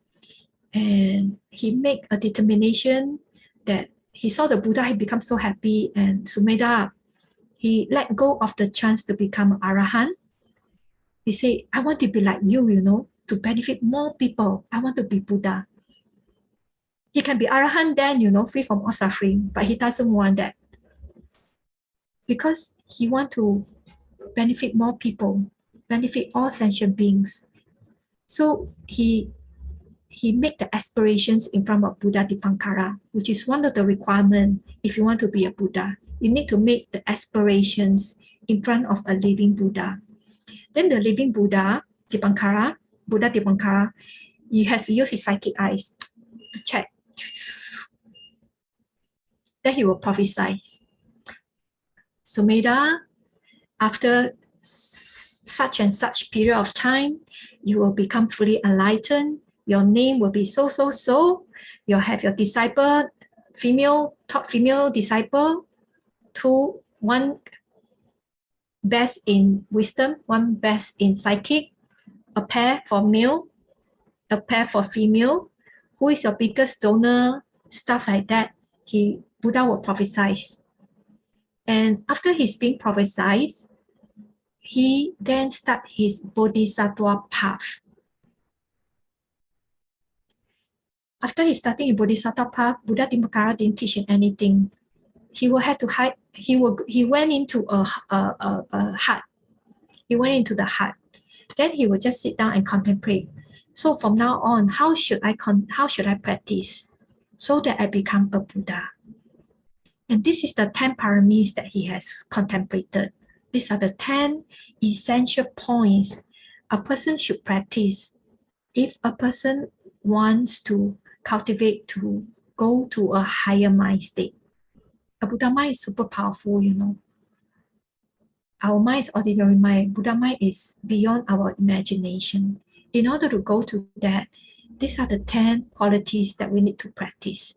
And he made a determination that he saw the Buddha, he become so happy, and Sumedha, he let go of the chance to become an Arahant. He said, I want to be like you, to benefit more people. I want to be Buddha. He can be Arahant then, free from all suffering, but he doesn't want that. Because he wants to benefit more people, benefit all sentient beings. So he made the aspirations in front of Buddha Dipankara, which is one of the requirements if you want to be a Buddha. You need to make the aspirations in front of a living Buddha. Then the living Buddha Dipankara, he has to use his psychic eyes to check. Then he will prophesy. Sumedha, after such and such period of time, you will become fully enlightened. Your name will be so. You'll have your disciple, top female disciple, one best in wisdom, one best in psychic, a pair for male, a pair for female. Who is your biggest donor? Stuff like that. Buddha will prophesy. And after he's being prophesied, he then start his bodhisattva path. After he started his bodhisattva path, Buddha Dipankara didn't teach him anything. He will have to hide. He went into a hut. He went into the hut. Then he will just sit down and contemplate. So from now on, how should I practice so that I become a Buddha? And this is the 10 paramis that he has contemplated. These are the 10 essential points a person should practice. If a person wants to cultivate to go to a higher mind state, a Buddha mind is super powerful, you know. Our mind is ordinary mind. Buddha mind is beyond our imagination. In order to go to that, these are the 10 qualities that we need to practice.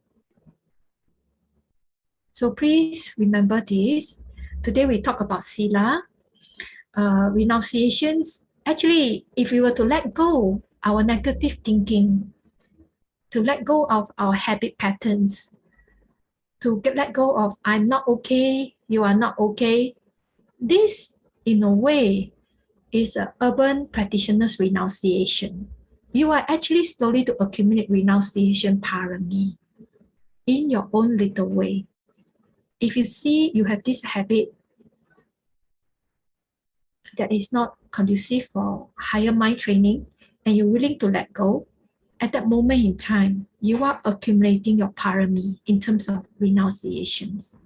So please remember this. Today we talk about sila, renunciations. Actually, if we were to let go our negative thinking, to let go of our habit patterns, to let go of I'm not okay, you are not okay, this in a way is an urban practitioner's renunciation. You are actually slowly to accumulate renunciation parami in your own little way. If you see you have this habit that is not conducive for higher mind training and you're willing to let go, at that moment in time, you are accumulating your parami in terms of renunciations.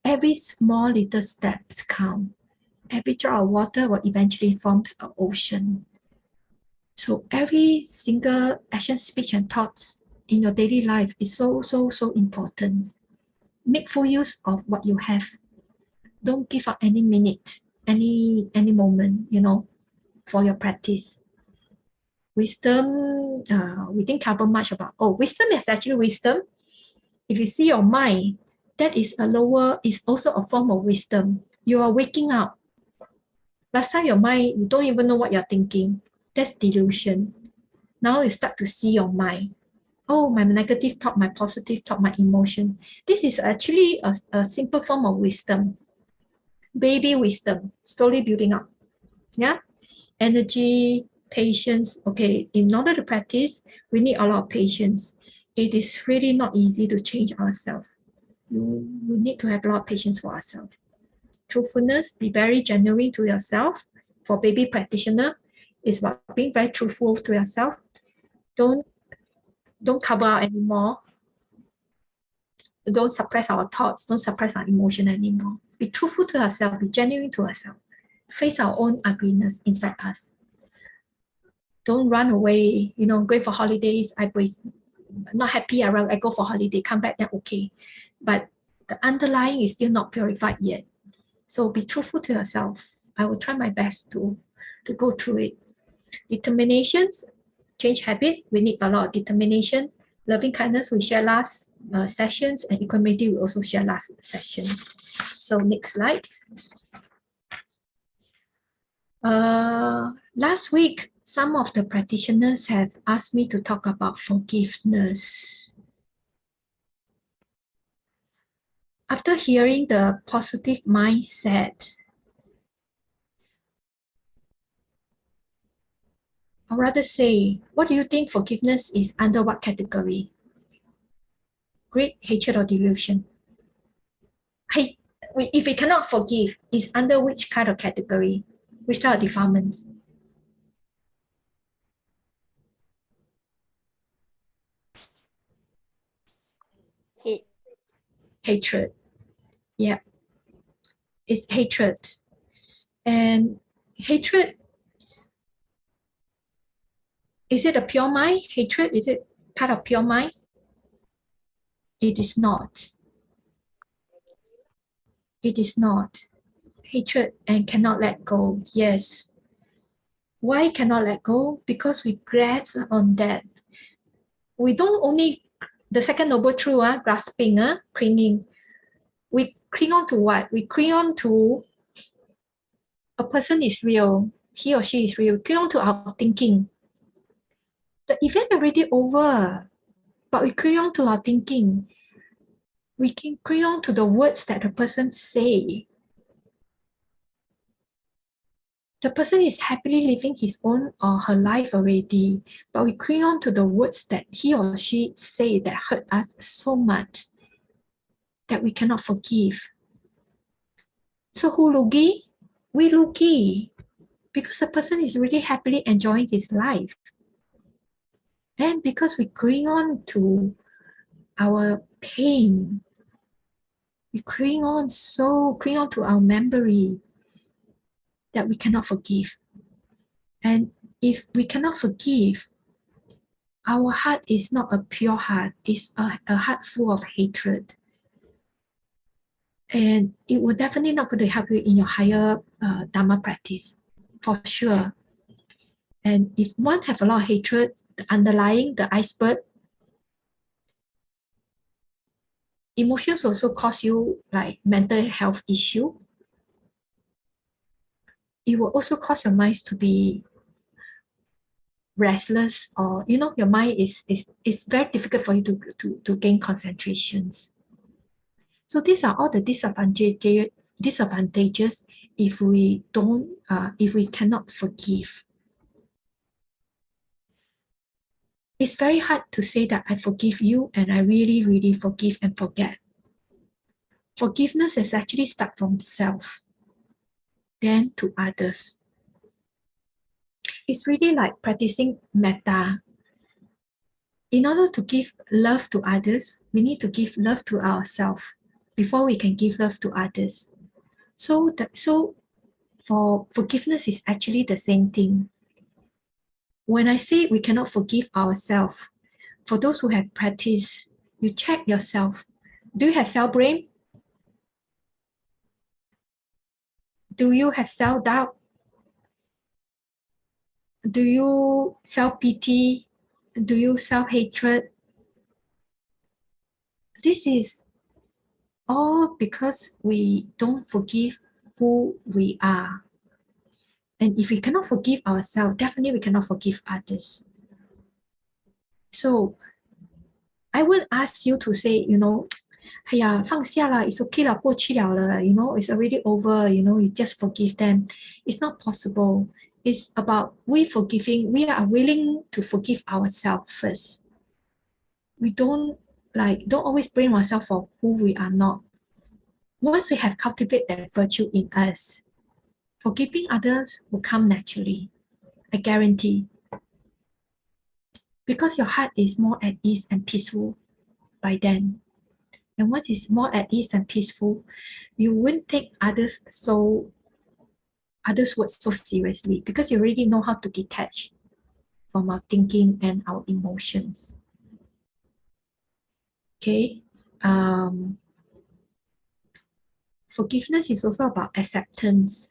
Every small little steps count. Every drop of water will eventually form an ocean. So every single action, speech, and thoughts in your daily life is so important. Make full use of what you have. Don't give up any minute, any moment, you know, for your practice. Wisdom, we didn't cover much about. Wisdom is actually wisdom. If you see your mind, that is also a form of wisdom. You are waking up. Last time your mind, you don't even know what you're thinking. That's delusion. Now you start to see your mind. Oh, my negative thought, my positive thought, my emotion. This is actually a simple form of wisdom. Baby wisdom, slowly building up. Yeah? Energy, patience. Okay, in order to practice, we need a lot of patience. It is really not easy to change ourselves. You need to have a lot of patience for ourselves. Truthfulness, be very genuine to yourself. For baby practitioner, it's about being very truthful to yourself. Don't cover up anymore. Don't suppress our thoughts. Don't suppress our emotion anymore. Be truthful to yourself. Be genuine to yourself. Face our own ugliness inside us. Don't run away. You know, going for holidays. Not happy. I go for holiday. Come back. Then okay. But the underlying is still not purified yet. So be truthful to yourself. I will try my best to go through it. Determinations, change habit. We need a lot of determination. Loving kindness, we share last sessions, and equanimity, we also share last sessions. So next slides. Last week, some of the practitioners have asked me to talk about forgiveness. After hearing the positive mindset, or rather say, what do you think forgiveness is under what category? Greed, hatred, or delusion? If we cannot forgive, is under which kind of category? Which type of defilements? Hatred. Yeah. It's hatred. And hatred, is it a pure mind? Hatred, is it part of pure mind? It is not. It is not. Hatred and cannot let go. Yes. Why cannot let go? Because we grasp on that. We don't only, the second noble truth, grasping, clinging. We cling on to what? We cling on to a person is real. He or she is real. Cling on to our thinking. The event already over, but we cling on to our thinking. We can cling on to the words that the person say. The person is happily living his own or her life already, but we cling on to the words that he or she say that hurt us so much that we cannot forgive. So who lugi? We lugi, because the person is really happily enjoying his life. And because we cling on to our pain, we cling on to our memory that we cannot forgive. And if we cannot forgive, our heart is not a pure heart, it's a heart full of hatred. And it will definitely not going to help you in your higher Dharma practice, for sure. And if one have a lot of hatred, the underlying, the iceberg, emotions also cause you like mental health issue. It will also cause your minds to be restless, or your mind is very difficult for you to gain concentrations. So these are all the disadvantages if we cannot forgive. It's very hard to say that I forgive you and I really, really forgive and forget. Forgiveness is actually start from self, then to others. It's really like practicing metta. In order to give love to others, we need to give love to ourselves before we can give love to others. So for forgiveness is actually the same thing. When I say we cannot forgive ourselves, for those who have practiced, you check yourself. Do you have self-blame? Do you have self-doubt? Do you self-pity? Do you self-hatred? This is all because we don't forgive who we are. And if we cannot forgive ourselves, definitely we cannot forgive others. So I would ask you to say, 哎呀，放下了, it's okay 了，过去了了, it's already over, you just forgive them. It's not possible. It's about we are willing to forgive ourselves first. We don't always blame ourselves for who we are not. Once we have cultivated that virtue in us, forgiving others will come naturally. I guarantee. Because your heart is more at ease and peaceful by then. And once it's more at ease and peaceful, you won't take others' words so seriously because you already know how to detach from our thinking and our emotions. Okay. Forgiveness is also about acceptance.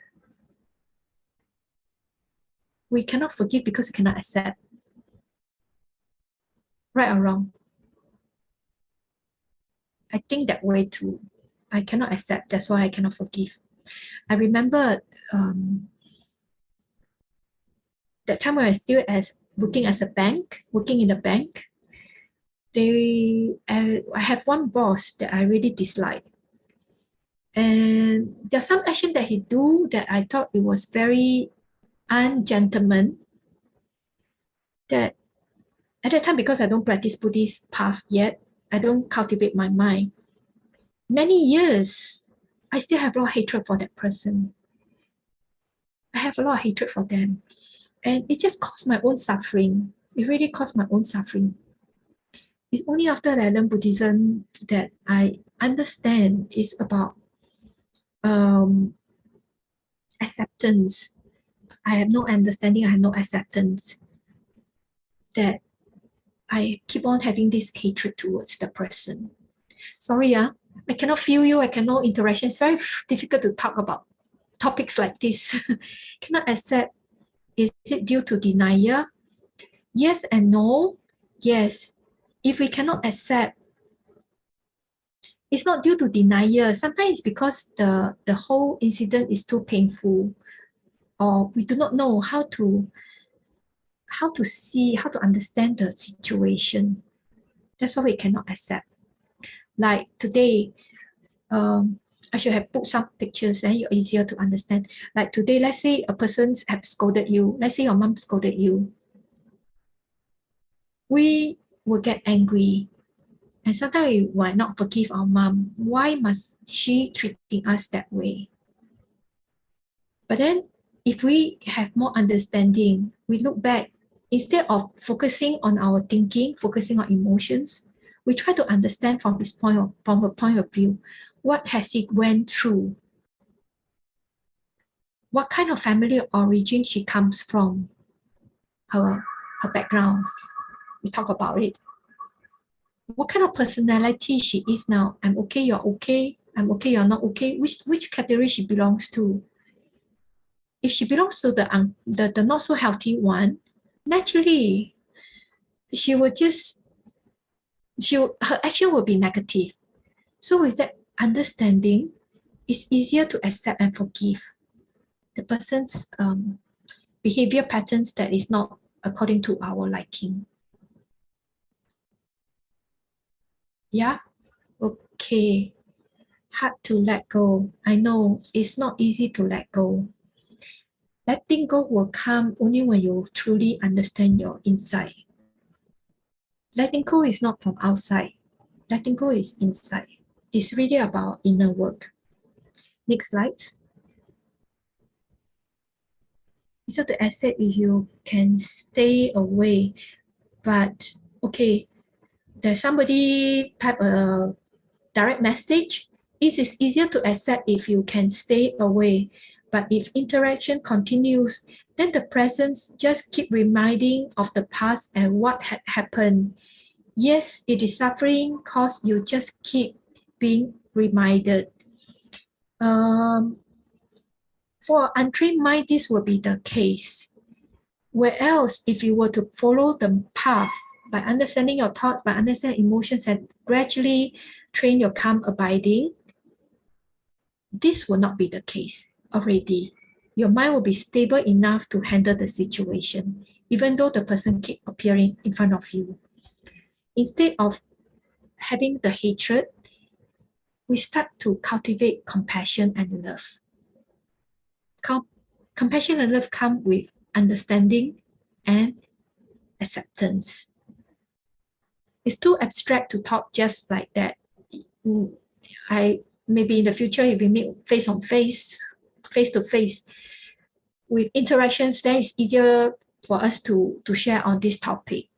We cannot forgive because we cannot accept. Right or wrong? I think that way too. I cannot accept, that's why I cannot forgive. I remember that time when I still working in the bank, I have one boss that I really dislike. And there's some action that he do that I thought it was very ungentleman. That at that time, because I don't practice Buddhist path yet, I don't cultivate my mind. Many years, I still have a lot of hatred for that person. I have a lot of hatred for them. And it just caused my own suffering. It really caused my own suffering. It's only after I learned Buddhism that I understand it's about acceptance. I have no understanding, I have no acceptance, that I keep on having this hatred towards the person. Sorry, I cannot feel you, I cannot interaction. It's very difficult to talk about topics like this. Cannot accept. Is it due to denial? Yes and no. Yes. If we cannot accept, it's not due to denial. Sometimes it's because the whole incident is too painful, or we do not know how to see, how to understand the situation. That's why we cannot accept. Like today, I should have put some pictures and you're easier to understand. Like today, let's say a person have scolded you. Let's say your mom scolded you. We will get angry. And sometimes we might not forgive our mom. Why must she treating us that way? But then if we have more understanding, we look back, instead of focusing on our thinking, focusing on emotions, we try to understand from her point of view, what has he went through? what kind of family origin she comes from, her background. We talk about it. What kind of personality she is now. I'm okay, you're okay. I'm okay, you're not okay. Which category she belongs to. If she belongs to the not so healthy one, naturally, her action will be negative. So with that understanding, it's easier to accept and forgive the person's behavior patterns that is not according to our liking. Yeah, okay. Hard to let go. I know it's not easy to let go. Letting go will come only when you truly understand your inside. Letting go is not from outside. Letting go is inside. It's really about inner work. Next slide. So to accept if you can stay away, but okay, there's somebody type a direct message. It is easier to accept if you can stay away. But if interaction continues, then the presence just keep reminding of the past and what had happened. Yes, it is suffering because you just keep being reminded. For untrained mind, this will be the case. Where else, if you were to follow the path by understanding your thoughts, by understanding emotions, and gradually train your calm abiding, this will not be the case already. Your mind will be stable enough to handle the situation, even though the person keep appearing in front of you. Instead of having the hatred, we start to cultivate compassion and love. Compassion and love come with understanding and acceptance. It's too abstract to talk just like that. Maybe in the future, if we meet face to face, with interactions, then it's easier for us to share on this topic.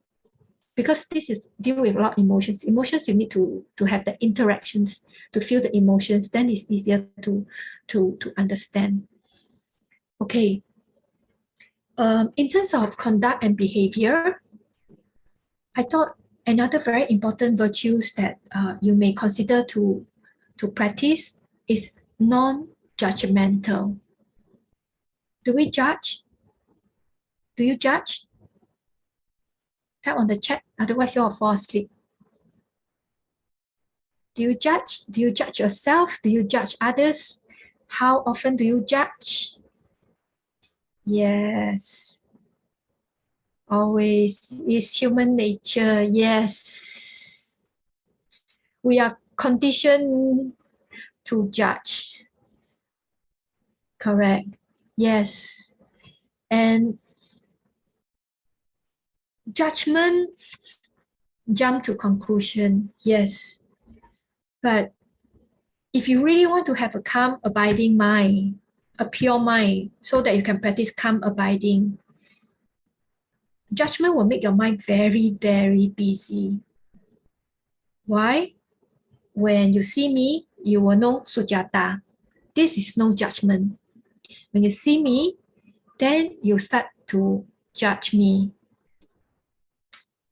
Because this is deal with a lot of emotions. Emotions, you need to have the interactions to feel the emotions, then it's easier to understand. Okay. In terms of conduct and behavior, I thought another very important virtues that you may consider to practice is non-judgmental. Do we judge? Do you judge? Type on the chat, otherwise you'll fall asleep. Do you judge? Do you judge yourself? Do you judge others? How often do you judge? Yes. Always. It's human nature. Yes. We are conditioned to judge. Correct. Yes. And judgment, jump to conclusion. Yes. But if you really want to have a calm, abiding mind, a pure mind, so that you can practice calm abiding, judgment will make your mind very, very busy. Why? When you see me, you will know Sujata. This is no judgment. When you see me, then you start to judge me.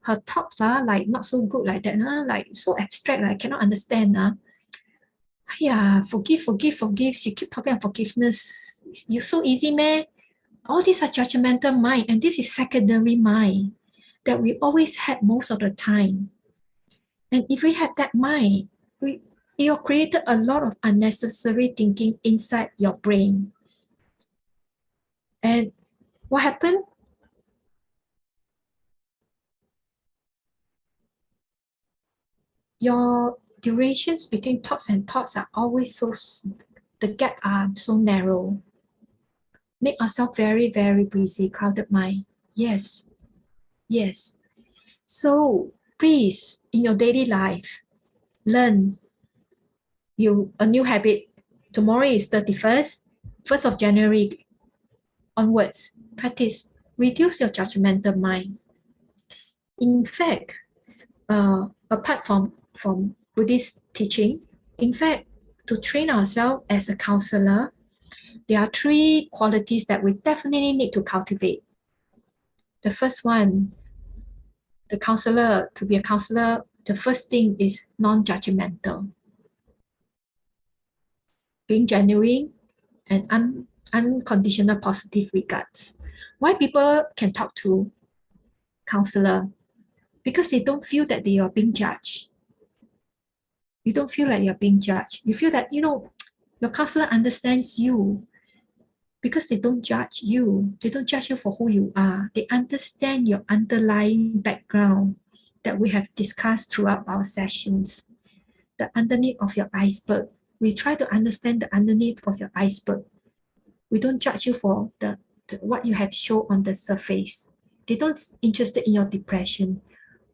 Her thoughts are like not so good like that, like so abstract, I cannot understand. Yeah, forgive. She keep talking about forgiveness. You so easy, man. All these are judgmental mind, and this is secondary mind that we always had most of the time. And if we have that mind, you created a lot of unnecessary thinking inside your brain. And what happened? Your durations between thoughts and thoughts are always the gap are so narrow. Make ourselves very, very busy, crowded mind. Yes. So please, in your daily life, learn a new habit. Tomorrow is 31st, 1st of January onwards. Practice. Reduce your judgmental mind. In fact, apart from Buddhist teaching, in fact, to train ourselves as a counselor, there are three qualities that we definitely need to cultivate. The first one, to be a counselor, the first thing is non-judgmental. Being genuine and unconditional positive regards. Why people can talk to counselor? Because they don't feel that they are being judged. You don't feel like you're being judged. You feel that, your counselor understands you because they don't judge you. They don't judge you for who you are. They understand your underlying background that we have discussed throughout our sessions. The underneath of your iceberg. We try to understand the underneath of your iceberg. We don't judge you for the what you have shown on the surface. They don't interested in your depression.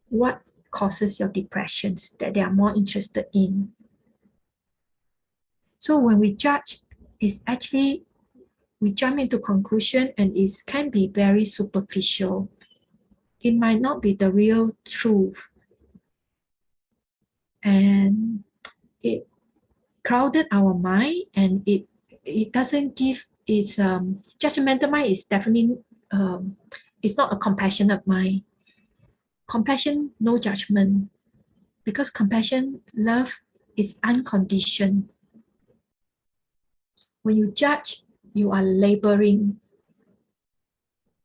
What causes your depressions that they are more interested in? So when we judge, it's actually we jump into conclusion and it can be very superficial. It might not be the real truth. And it crowded our mind and it doesn't give its judgmental mind is definitely it's not a compassionate mind. Compassion, no judgment. Because compassion, love is unconditioned. When you judge, you are laboring.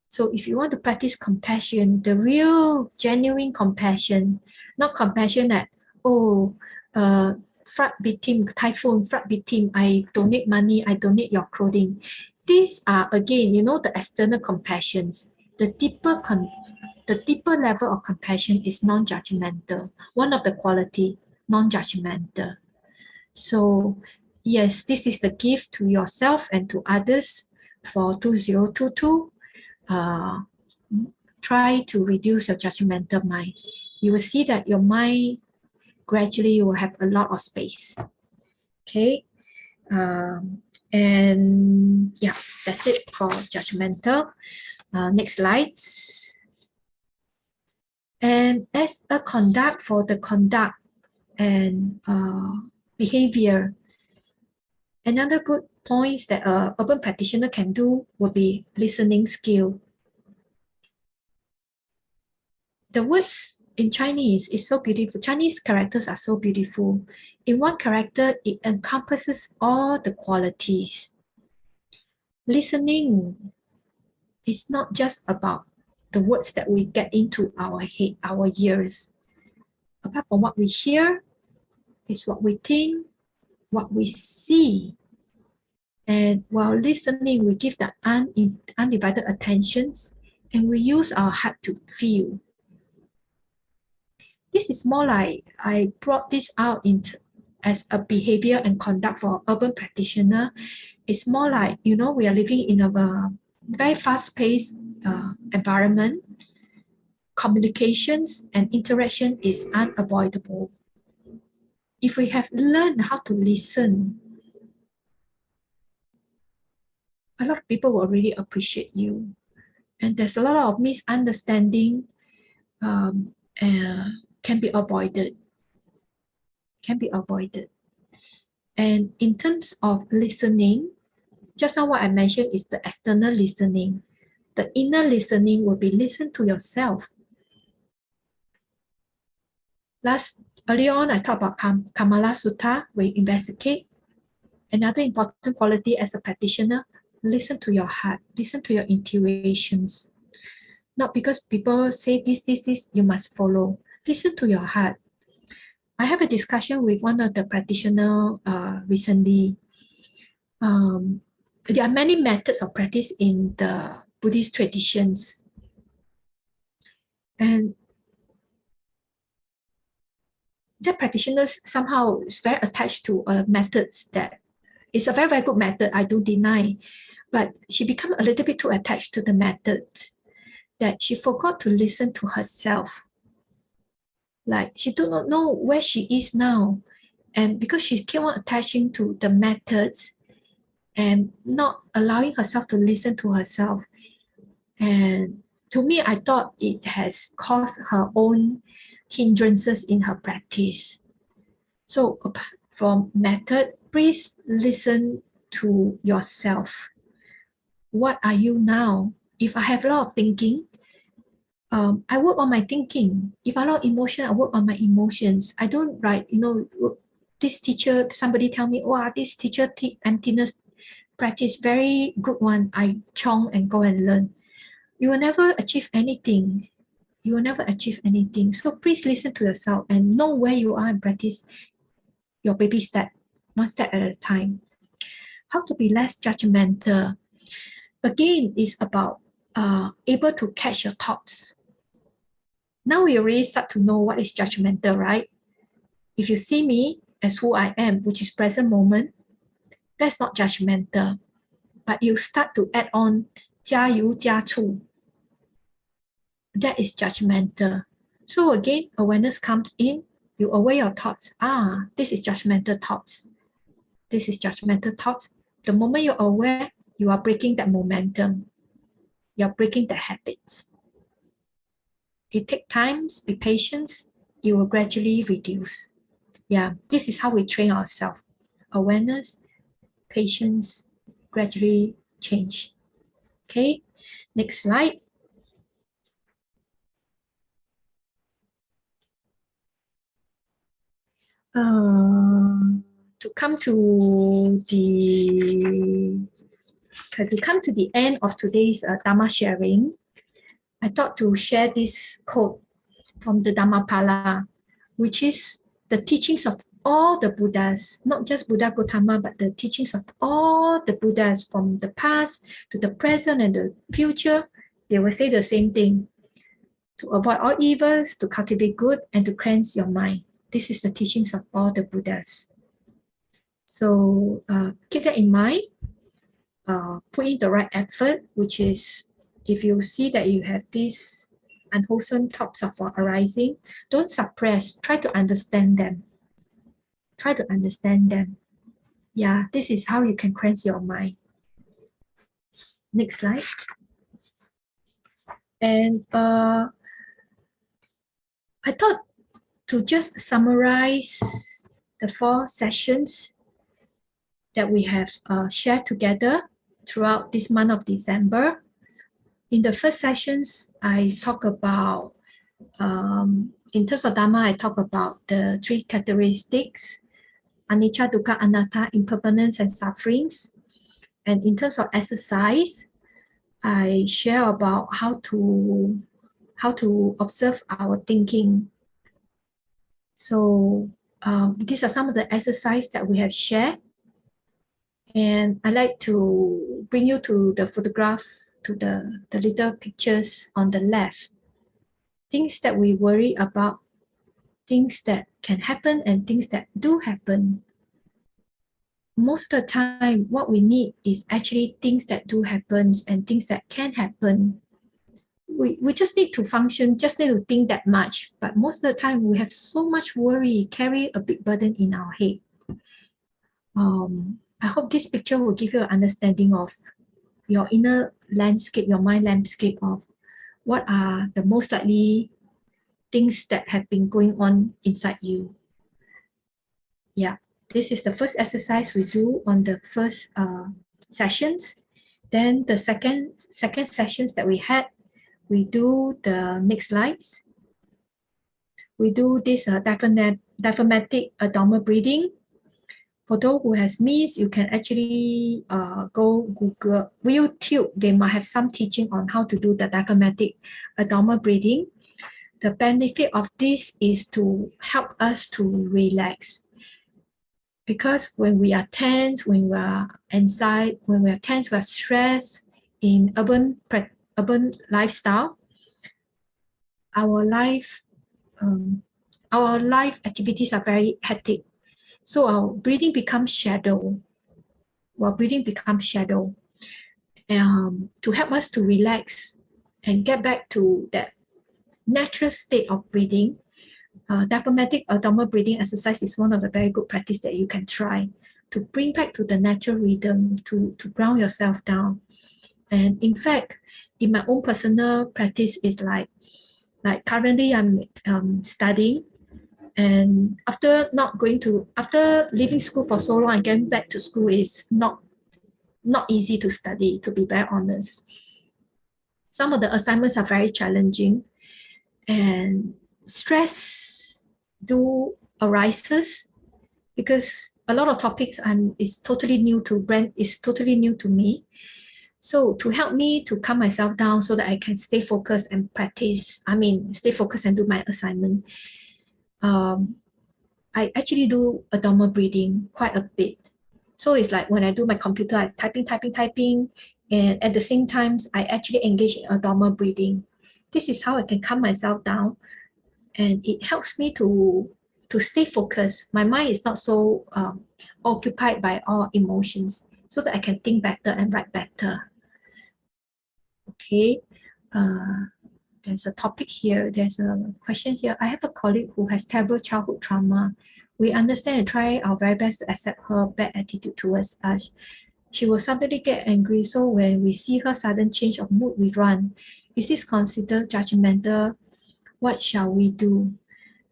So if you want to practice compassion, the real genuine compassion, not compassion that, flood victim, typhoon, flood victim, I donate money, I donate your clothing. These are, again, the external compassions. The deeper level of compassion is non-judgmental. One of the quality, non-judgmental. So yes, this is the gift to yourself and to others for 2022. Try to reduce your judgmental mind. You will see that your mind gradually will have a lot of space. Okay. And yeah, that's it for judgmental. Next slides. And as a conduct for the conduct and behavior, another good point that an urban practitioner can do would be listening skill. The words in Chinese is so beautiful. Chinese characters are so beautiful. In one character, it encompasses all the qualities. Listening is not just about the words that we get into our head, our ears. Apart from what we hear, it's what we think, what we see. And while listening, we give that undivided attention and we use our heart to feel. This is more like I brought this out as a behavior and conduct for urban practitioner. It's more like, we are living in a very fast-paced environment. Communications and interaction is unavoidable. If we have learned how to listen, a lot of people will really appreciate you. And there's a lot of misunderstanding can be avoided. And in terms of listening, just now what I mentioned is the external listening. The inner listening will be listen to yourself. Earlier on, I talked about Kamala Sutta, where you investigate. Another important quality as a practitioner, listen to your heart, listen to your intuitions. Not because people say this, you must follow. Listen to your heart. I have a discussion with one of the practitioners recently. There are many methods of practice in the Buddhist traditions. And the practitioners somehow is very attached to methods that it's a very, very good method, I don't deny. But she became a little bit too attached to the method that she forgot to listen to herself. Like she do not know where she is now. And because she kept on attaching to the methods and not allowing herself to listen to herself. And to me, I thought it has caused her own hindrances in her practice. So apart from method, please listen to yourself. What are you now? If I have a lot of thinking, I work on my thinking. If I have a lot of emotion, I work on my emotions. I don't write, this teacher, somebody tell me, wow, this teacher emptiness practice, very good one. I chong and go and learn. You will never achieve anything. You will never achieve anything. So please listen to yourself and know where you are and practice your baby step, one step at a time. How to be less judgmental. Again, is about able to catch your thoughts. Now we already start to know what is judgmental, right? If you see me as who I am, which is present moment, that's not judgmental. But you start to add on 加油加醋. That is judgmental. So again, awareness comes in, you aware your thoughts. This is judgmental thoughts. This is judgmental thoughts. The moment you're aware, you are breaking that momentum. You're breaking the habits. It takes time, be patient, it will gradually reduce. Yeah, this is how we train ourselves. Awareness, patience, gradually change. Okay, next slide. To come to the end of today's Dharma sharing, I thought to share this quote from the Dhammapala, which is the teachings of all the Buddhas, not just Buddha Gautama, but the teachings of all the Buddhas from the past to the present and the future. They will say the same thing: to avoid all evils, to cultivate good, and to cleanse your mind. This is the teachings of all the Buddhas. So keep that in mind. Put in the right effort, which is if you see that you have these unwholesome thoughts of arising, don't suppress. Try to understand them. Try to understand them. Yeah, this is how you can cleanse your mind. Next slide. And I thought to just summarize the 4 sessions that we have shared together throughout this month of December. In the first sessions, I talk about, in terms of Dharma, I talk about the 3 characteristics: anicca, dukkha, anatta, impermanence and sufferings. And in terms of exercise, I share about how to observe our thinking. So these are some of the exercises that we have shared. And I like to bring you to the photograph, to the little pictures on the left. Things that we worry about, things that can happen and things that do happen. Most of the time, what we need is actually things that do happen and things that can happen. We just need to function, just need to think that much. But most of the time, we have so much worry, carry a big burden in our head. I hope this picture will give you an understanding of your inner landscape, your mind landscape of what are the most likely things that have been going on inside you. Yeah, this is the first exercise we do on the first sessions. Then the second sessions that we had, we do the next slides. We do this diaphragmatic abdominal breathing. For those who has missed, you can actually go Google, YouTube. They might have some teaching on how to do the diaphragmatic abdominal breathing. The benefit of this is to help us to relax. Because when we are tense, when we are anxiety, when we are tense, we are stressed in urban lifestyle, our life activities are very hectic. So our breathing becomes shadow. Our breathing becomes shadow. To help us to relax and get back to that natural state of breathing, diaphragmatic abdominal breathing exercise is one of the very good practice that you can try to bring back to the natural rhythm, to ground yourself down. And in fact, in my own personal practice, is like currently I'm studying, and after leaving school for so long and getting back to school is not not easy to study, to be very honest. Some of the assignments are very challenging, and stress do arises because a lot of topics is totally new to me. So to help me to calm myself down so that I can stay focused and stay focused and do my assignment, I actually do abdominal breathing quite a bit. So it's like when I do my computer, I typing, and at the same time, I actually engage in abdominal breathing. This is how I can calm myself down, and it helps me to stay focused. My mind is not so occupied by all emotions, so that I can think better and write better. Okay, there's a topic here. There's a question here. I have a colleague who has terrible childhood trauma. We understand and try our very best to accept her bad attitude towards us. She will suddenly get angry, so when we see her sudden change of mood, we run. Is this considered judgmental? What shall we do?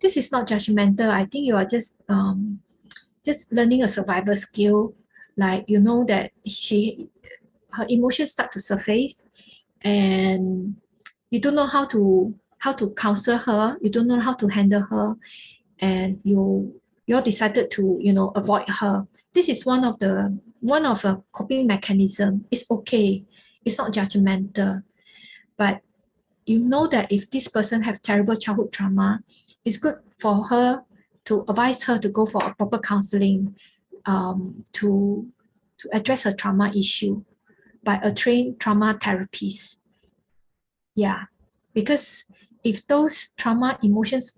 This is not judgmental. I think you are just learning a survival skill. Like you know that her emotions start to surface, and you don't know how to counsel her. You don't know how to handle her, and you decided to avoid her. This is one of a coping mechanism. It's okay. It's not judgmental, but you know that if this person have terrible childhood trauma, it's good for her to advise her to go for a proper counseling, to address her trauma issue by a trained trauma therapist. Yeah, because if those trauma emotions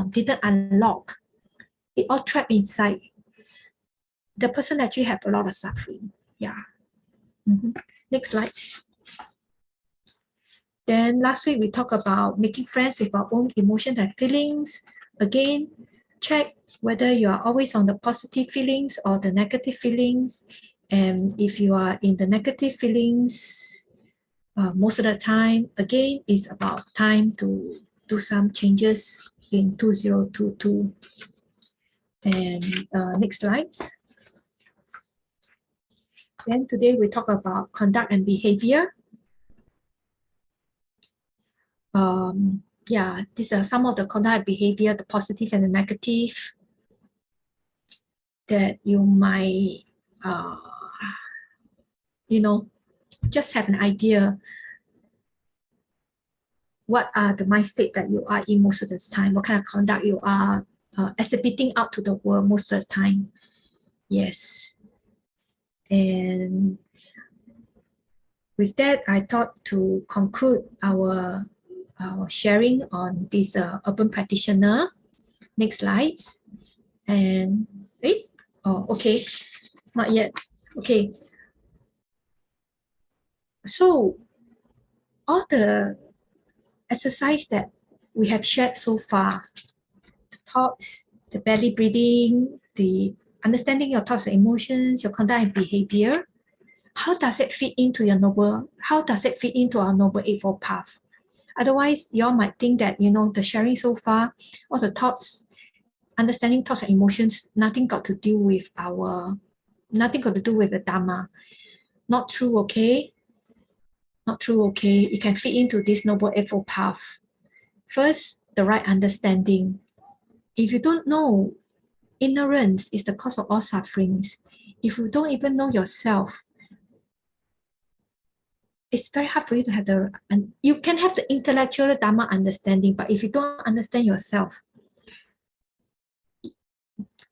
didn't unlock, it all trapped inside, the person actually have a lot of suffering. Yeah. Next slide. Then last week we talked about making friends with our own emotions and feelings. Again, check whether you are always on the positive feelings or the negative feelings. And if you are in the negative feelings most of the time, again, it's about time to do some changes in 2022. And next slide. Then today we talk about conduct and behavior. These are some of the conduct and behavior, the positive and the negative, that you might, just have an idea what are the mind state that you are in most of the time, what kind of conduct you are exhibiting out to the world most of the time. Yes. And with that, I thought to conclude our sharing on this urban practitioner. Next slide. And okay, not yet. Okay. So all the exercise that we have shared so far, the thoughts, the belly breathing, the understanding your thoughts and emotions, your conduct and behavior, how does it fit into our Noble Eightfold Path? Otherwise, you all might think that, the sharing so far, all the thoughts, understanding thoughts and emotions, nothing got to do with the Dharma. Not true, okay? Not true, okay? It can fit into this Noble Eightfold Path. First, the right understanding. If you don't know, ignorance is the cause of all sufferings. If you don't even know yourself, it's very hard for you to have you can have the intellectual Dharma understanding, but if you don't understand yourself,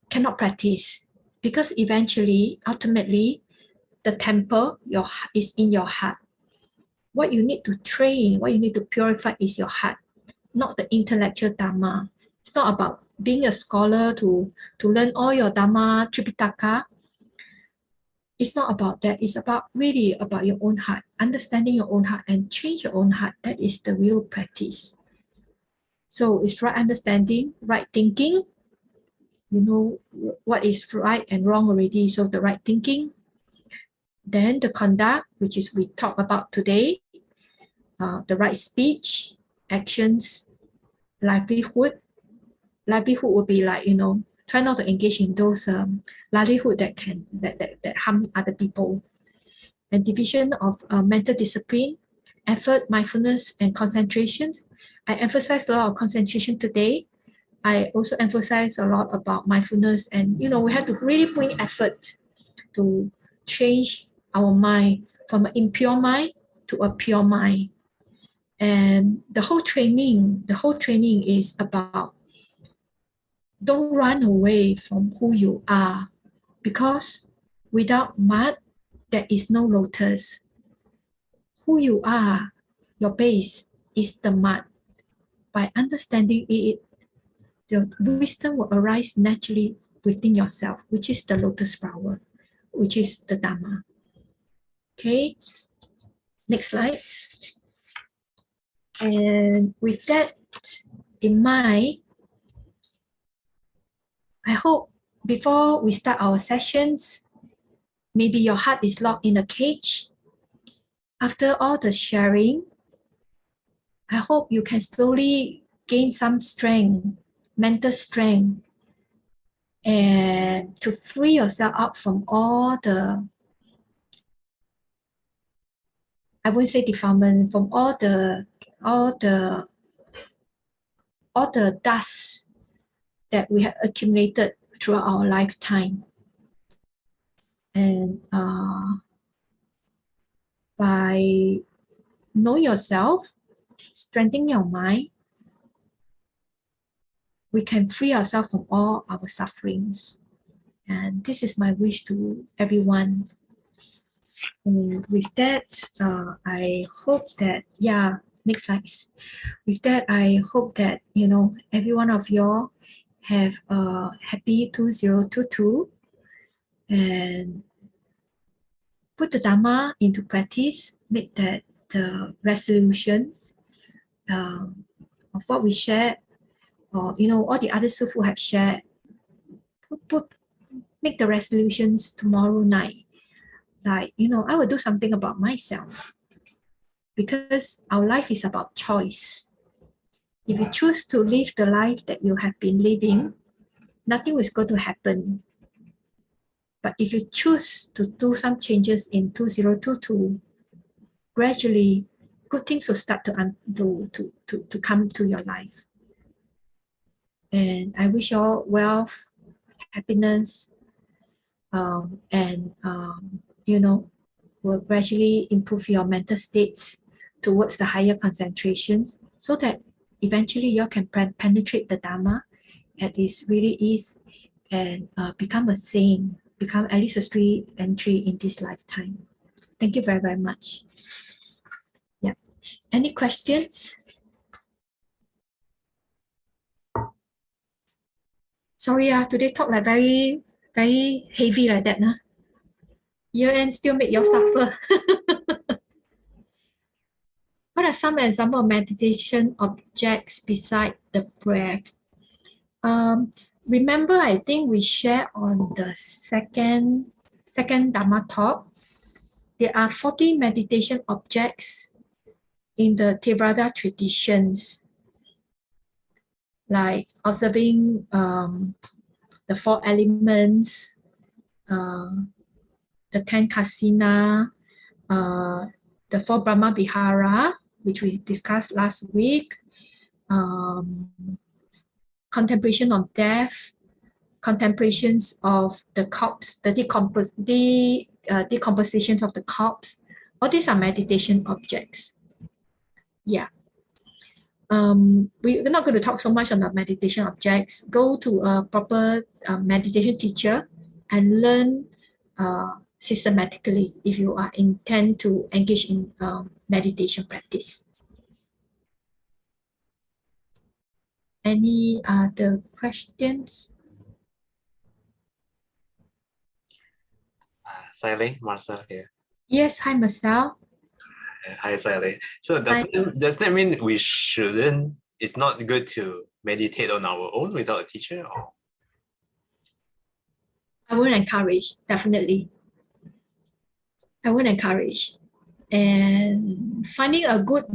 cannot practice, because eventually, ultimately, the temple is in your heart. What you need to train, what you need to purify is your heart, not the intellectual Dharma. It's not about being a scholar to learn all your Dharma, Tripitaka. It's not about that. It's really about your own heart, understanding your own heart and change your own heart. That is the real practice. So it's right understanding, right thinking. You know what is right and wrong already. So the right thinking. Then the conduct, which is we talk about today. The right speech, actions, livelihood. Livelihood would be like, try not to engage in those livelihood that harm other people. and division of mental discipline, effort, mindfulness, and concentration. I emphasize a lot of concentration today. I also emphasize a lot about mindfulness, and we have to really put in effort to change our mind from an impure mind to a pure mind. And the whole training is about don't run away from who you are, because without mud, there is no lotus. Who you are, your base is the mud. By understanding it, the wisdom will arise naturally within yourself, which is the lotus flower, which is the Dharma. Okay, next slide. And with that in mind, I hope before we start our sessions, maybe your heart is locked in a cage. After all the sharing, I hope you can slowly gain some strength, mental strength, and to free yourself up from all the, I won't say defilement, from all the dust that we have accumulated throughout our lifetime. And by knowing yourself, strengthening your mind, we can free ourselves from all our sufferings. And this is my wish to everyone. And with that, I hope that, next slide. With that, I hope that, every one of y'all have a happy 2022 and put the Dharma into practice, make that the resolutions of what we shared, or all the other Sufu have shared, make the resolutions tomorrow night. Like, I will do something about myself, because our life is about choice. If you choose to live the life that you have been living, nothing is going to happen. But if you choose to do some changes in 2022, gradually good things will start to come to your life. And I wish you all wealth, happiness, and will gradually improve your mental states towards the higher concentrations, so that eventually you can penetrate the Dharma as it really is, and become a saint, become at least a straight entry in this lifetime. Thank you very, very much. Yeah. Any questions? Sorry, today talk like very, very heavy like that. Year end still make you suffer. What are some examples of meditation objects beside the breath? Remember, I think we share on the second Dharma talk. There are 40 meditation objects in the Theravada traditions, like observing the 4 elements, the 10 kasina, the 4 Brahma Vihara, which we discussed last week, contemplation of death, contemplations of the corpse, the decomposition of the corpse. All these are meditation objects. Yeah. We're not going to talk so much on the meditation objects. Go to a proper meditation teacher and learn systematically if you are intend to engage in meditation practice. Any other questions? Sayalay, Marcel here. Yes, hi Marcel. Hi Sayalay. So does that mean we shouldn't, it's not good to meditate on our own without a teacher? Or? I would encourage, definitely. I would encourage. And finding a good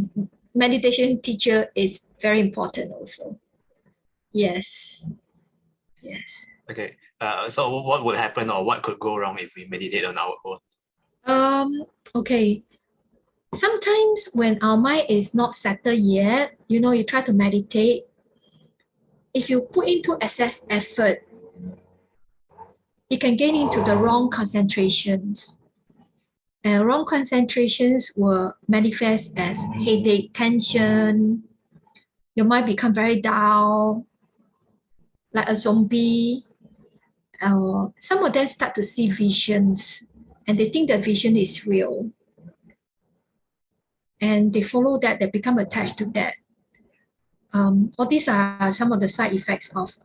meditation teacher is very important also. Yes. Yes. Okay. So what would happen, or what could go wrong if we meditate on our own? Okay. Sometimes when our mind is not settled yet, you try to meditate. If you put into excess effort, it can get into the wrong concentrations. And wrong concentrations will manifest as headache, tension. Your mind become very dull, like a zombie. Some of them start to see visions, and they think that vision is real. And they follow that, they become attached to that. All these are some of the side effects of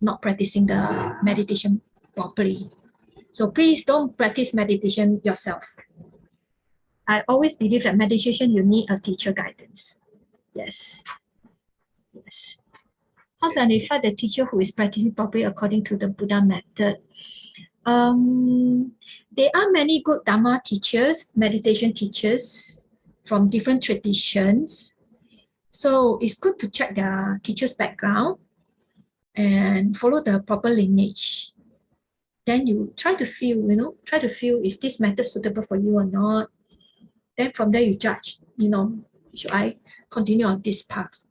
not practicing the meditation properly. So please don't practice meditation yourself. I always believe that meditation, you need a teacher guidance. Yes. Yes. How to identify the teacher who is practicing properly according to the Buddha method? There are many good Dharma teachers, meditation teachers from different traditions. So it's good to check their teacher's background and follow the proper lineage. Then you try to feel if this method is suitable for you or not. Then from there you judge, should I continue on this path?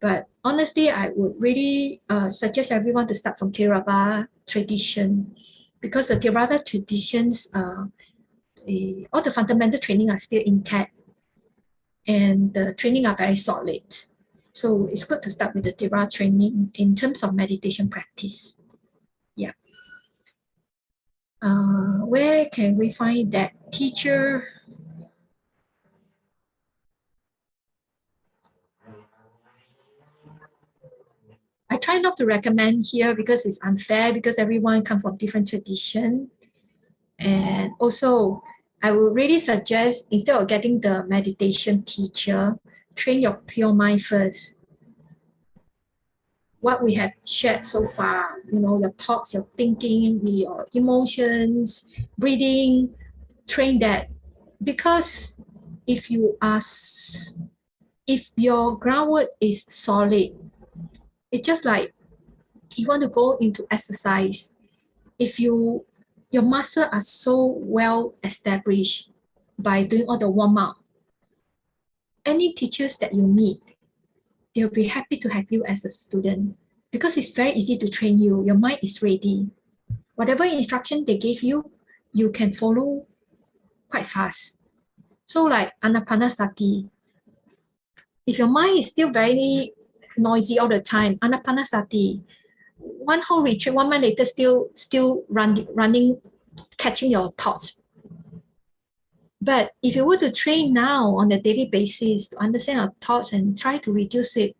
But honestly, I would really suggest everyone to start from Theravada tradition, because the Theravada traditions, all the fundamental training are still intact, and the training are very solid. So it's good to start with the Theravada training in terms of meditation practice. Yeah. Where can we find that teacher? I try not to recommend here because it's unfair, because everyone comes from different tradition. And also, I would really suggest, instead of getting the meditation teacher, train your pure mind first. What we have shared so far, your thoughts, your thinking, your emotions, breathing, train that. Because if your groundwork is solid, it's just like you want to go into exercise. If your muscles are so well established by doing all the warm-up, any teachers that you meet, they'll be happy to have you as a student, because it's very easy to train you. Your mind is ready. Whatever instruction they give you, you can follow quite fast. So like Anapanasati, if your mind is still very noisy all the time, Anapanasati, one whole retreat, 1 month later, still running, catching your thoughts. But if you were to train now on a daily basis to understand your thoughts and try to reduce it,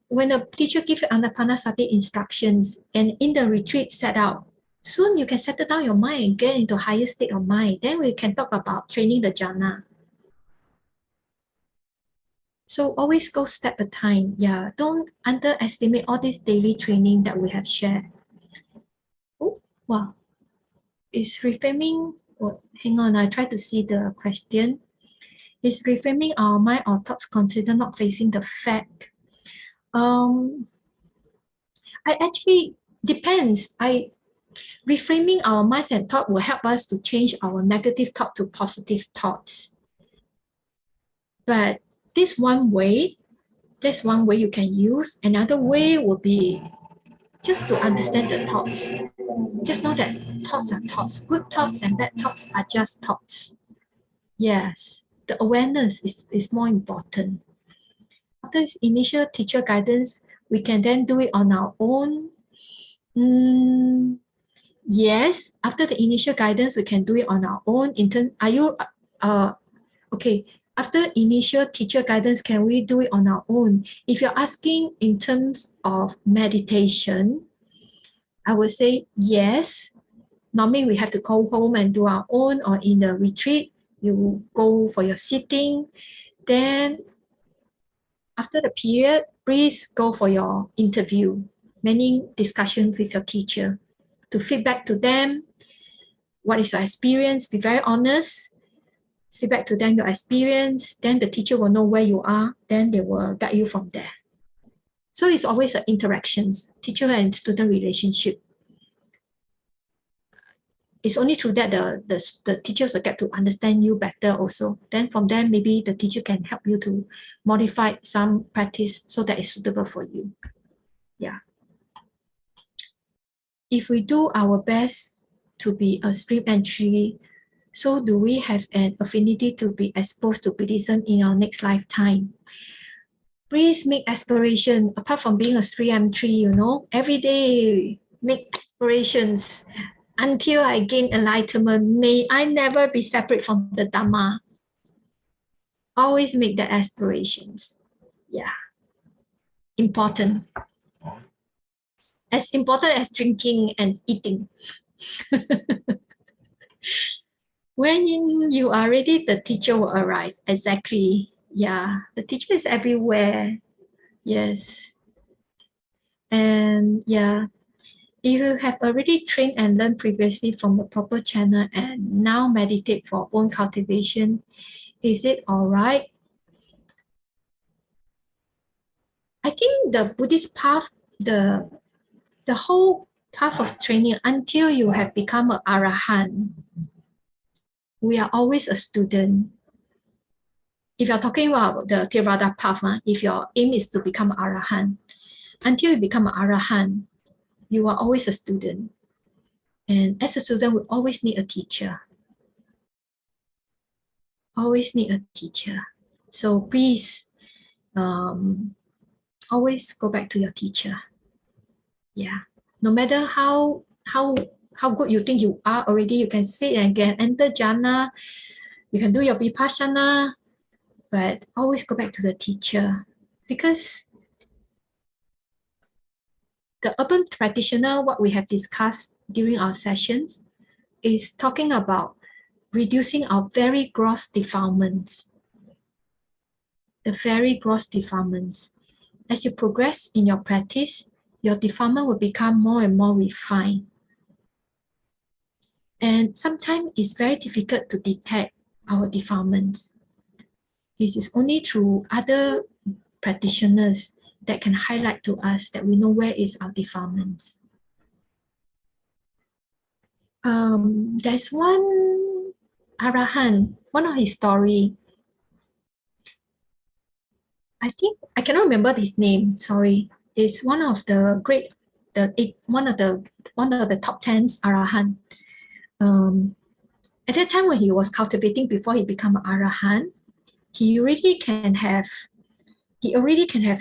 when a teacher gives you Anapanasati instructions and in the retreat set out, soon you can settle down your mind and get into a higher state of mind. Then we can talk about training the jhana. So always go step at a time. Yeah, don't underestimate all this daily training that we have shared. Oh, wow. Is reframing, hang on, I try to see the question. Is reframing our mind or thoughts considered not facing the fact? I actually depends. Reframing our minds and thought will help us to change our negative thought to positive thoughts. But this one way you can use. Another way will be just to understand the thoughts. Just know that thoughts are thoughts. Good thoughts and bad thoughts are just thoughts. Yes, the awareness is more important. After this initial teacher guidance, we can then do it on our own. Yes, after the initial guidance, we can do it on our own. Okay, after initial teacher guidance, can we do it on our own? If you're asking in terms of meditation, I would say yes. Normally, we have to go home and do our own, or in the retreat, you go for your sitting. Then, after the period, please go for your interview, meaning discussion with your teacher, to feedback to them. What is your experience? Be very honest. Feedback to them your experience. Then the teacher will know where you are. Then they will guide you from there. So it's always an interactions, teacher and student relationship. it's only through that the teachers will get to understand you better also. Then from there, maybe the teacher can help you to modify some practice so that it's suitable for you. Yeah. If we do our best to be a stream entry, so do we have an affinity to be exposed to Buddhism in our next lifetime? Please make aspiration, apart from being a stream entry, every day make aspirations. Until I gain enlightenment, may I never be separate from the Dhamma. Always make the aspirations. Yeah. Important. As important as drinking and eating. When you are ready, the teacher will arrive. Exactly. Yeah. The teacher is everywhere. Yes. And yeah. If you have already trained and learned previously from the proper channel and now meditate for own cultivation, is it all right? I think the Buddhist path, the whole path of training until you have become an arahant, we are always a student. If you're talking about the Theravada path, if your aim is to become an arahant, until you become an arahant, you are always a student. And as a student, we always need a teacher. Always need a teacher. So please, always go back to your teacher. Yeah. No matter how good you think you are already, you can sit and get enter jhana, you can do your vipassana, but always go back to the teacher. Because the urban practitioner, what we have discussed during our sessions, is talking about reducing our very gross defilements. The very gross defilements. As you progress in your practice, your defilement will become more and more refined. And sometimes it's very difficult to detect our defilements. This is only through other practitioners that can highlight to us that we know where is our defilements. There's one arahant, one of his story. I think I cannot remember his name. Sorry, it's one of the great, one of the top 10 arahant. At that time when he was cultivating before he became an arahant, he already can have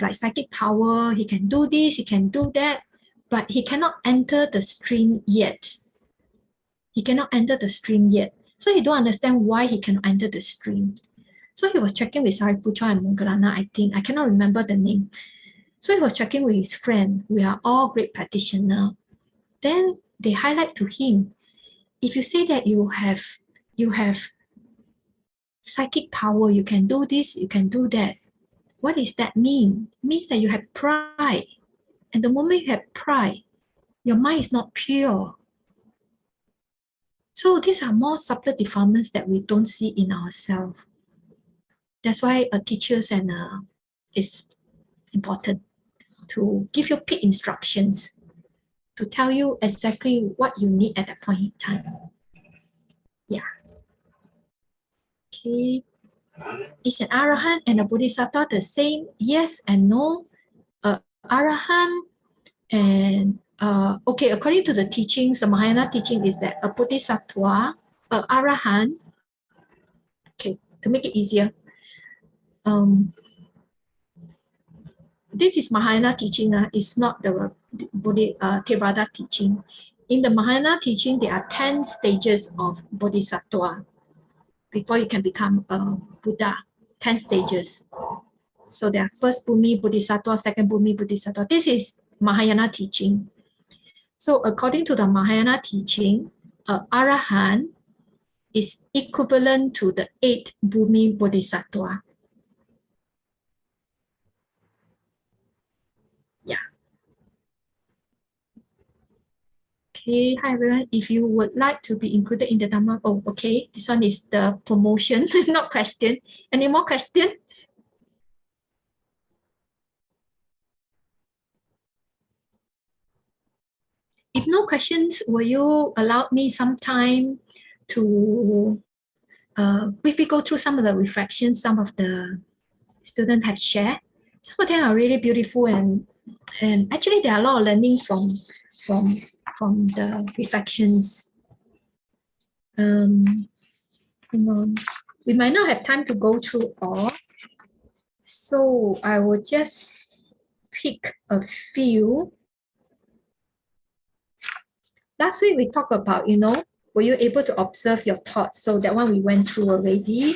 like psychic power. He can do this, he can do that, but he cannot enter the stream yet. He cannot enter the stream yet. So he don't understand why he cannot enter the stream. So he was checking with Sariputra and Moggallana, I think. I cannot remember the name. So he was checking with his friend. We are all great practitioners. Then they highlight to him, if you say that you have psychic power, you can do this, you can do that. What does that mean? It means that you have pride. And the moment you have pride, your mind is not pure. So these are more subtle defilements that we don't see in ourselves. That's why a teachers and is important to give you quick instructions to tell you exactly what you need at that point in time. Yeah. Okay. Is an arahant and a bodhisattva the same? Yes and no. Arahant and okay, according to the teachings, the Mahayana teaching is that a bodhisattva, arahant. Okay, to make it easier. This is Mahayana teaching. It's not the Theravada teaching. In the Mahayana teaching, there are 10 stages of bodhisattva before you can become a Buddha. 10 stages. So there are first Bhumi Bodhisattva, second Bhumi Bodhisattva. This is Mahayana teaching. So according to the Mahayana teaching, Arahant is equivalent to the 8 Bhumi Bodhisattva. Yeah. Okay, hi everyone. If you would like to be included in the Dhamma, oh, okay. This one is the promotion, not question. Any more questions? If no questions, will you allow me some time to briefly go through some of the reflections some of the students have shared? Some of them are really beautiful, and actually there are a lot of learning from the reflections. We might not have time to go through all, so I will just pick a few. Last week we talked about, were you able to observe your thoughts? So that one we went through already.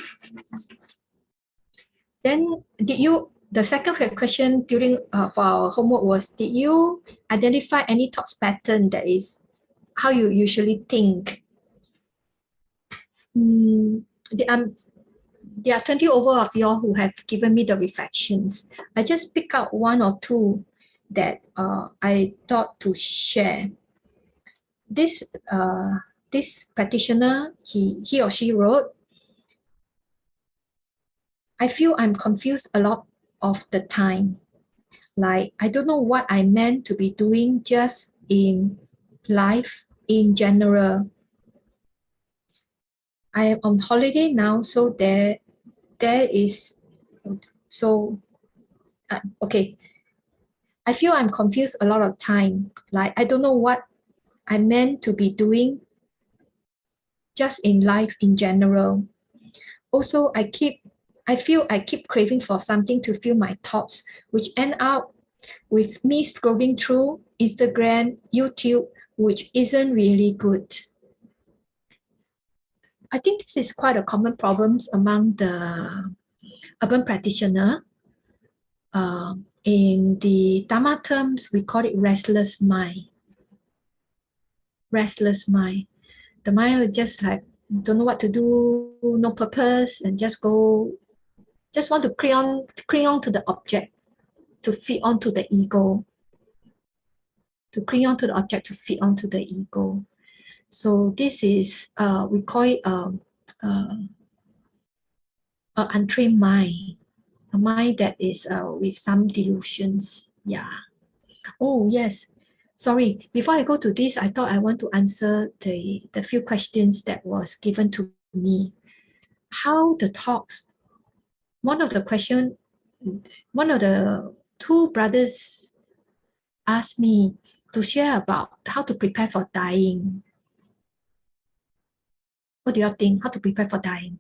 Then the second question during for our homework was, did you identify any thoughts pattern that is how you usually think? There are 20 over of you all who have given me the reflections. I just pick out one or two that I thought to share. This practitioner, he or she wrote, I feel I'm confused a lot of the time. Like, I don't know what I meant to be doing just in life in general. I am on holiday now, so there is, okay. I feel I'm confused a lot of time. Like, I don't know what I meant to be doing just in life in general. Also, I feel I keep craving for something to fill my thoughts, which end up with me scrolling through Instagram, YouTube, which isn't really good. I think this is quite a common problem among the urban practitioner. In the Dharma terms, we call it restless mind. Restless mind. The mind will just like, don't know what to do, no purpose, and just want to cling on to the object, to feed onto the ego. To cling on to the object, to feed onto the ego. So this is, we call it an untrained mind, a mind that is with some delusions. Yeah. Oh, yes. Sorry, before I go to this, I thought I want to answer the few questions that was given to me. How the talks, one of the two brothers asked me to share about how to prepare for dying. What do you think? How to prepare for dying?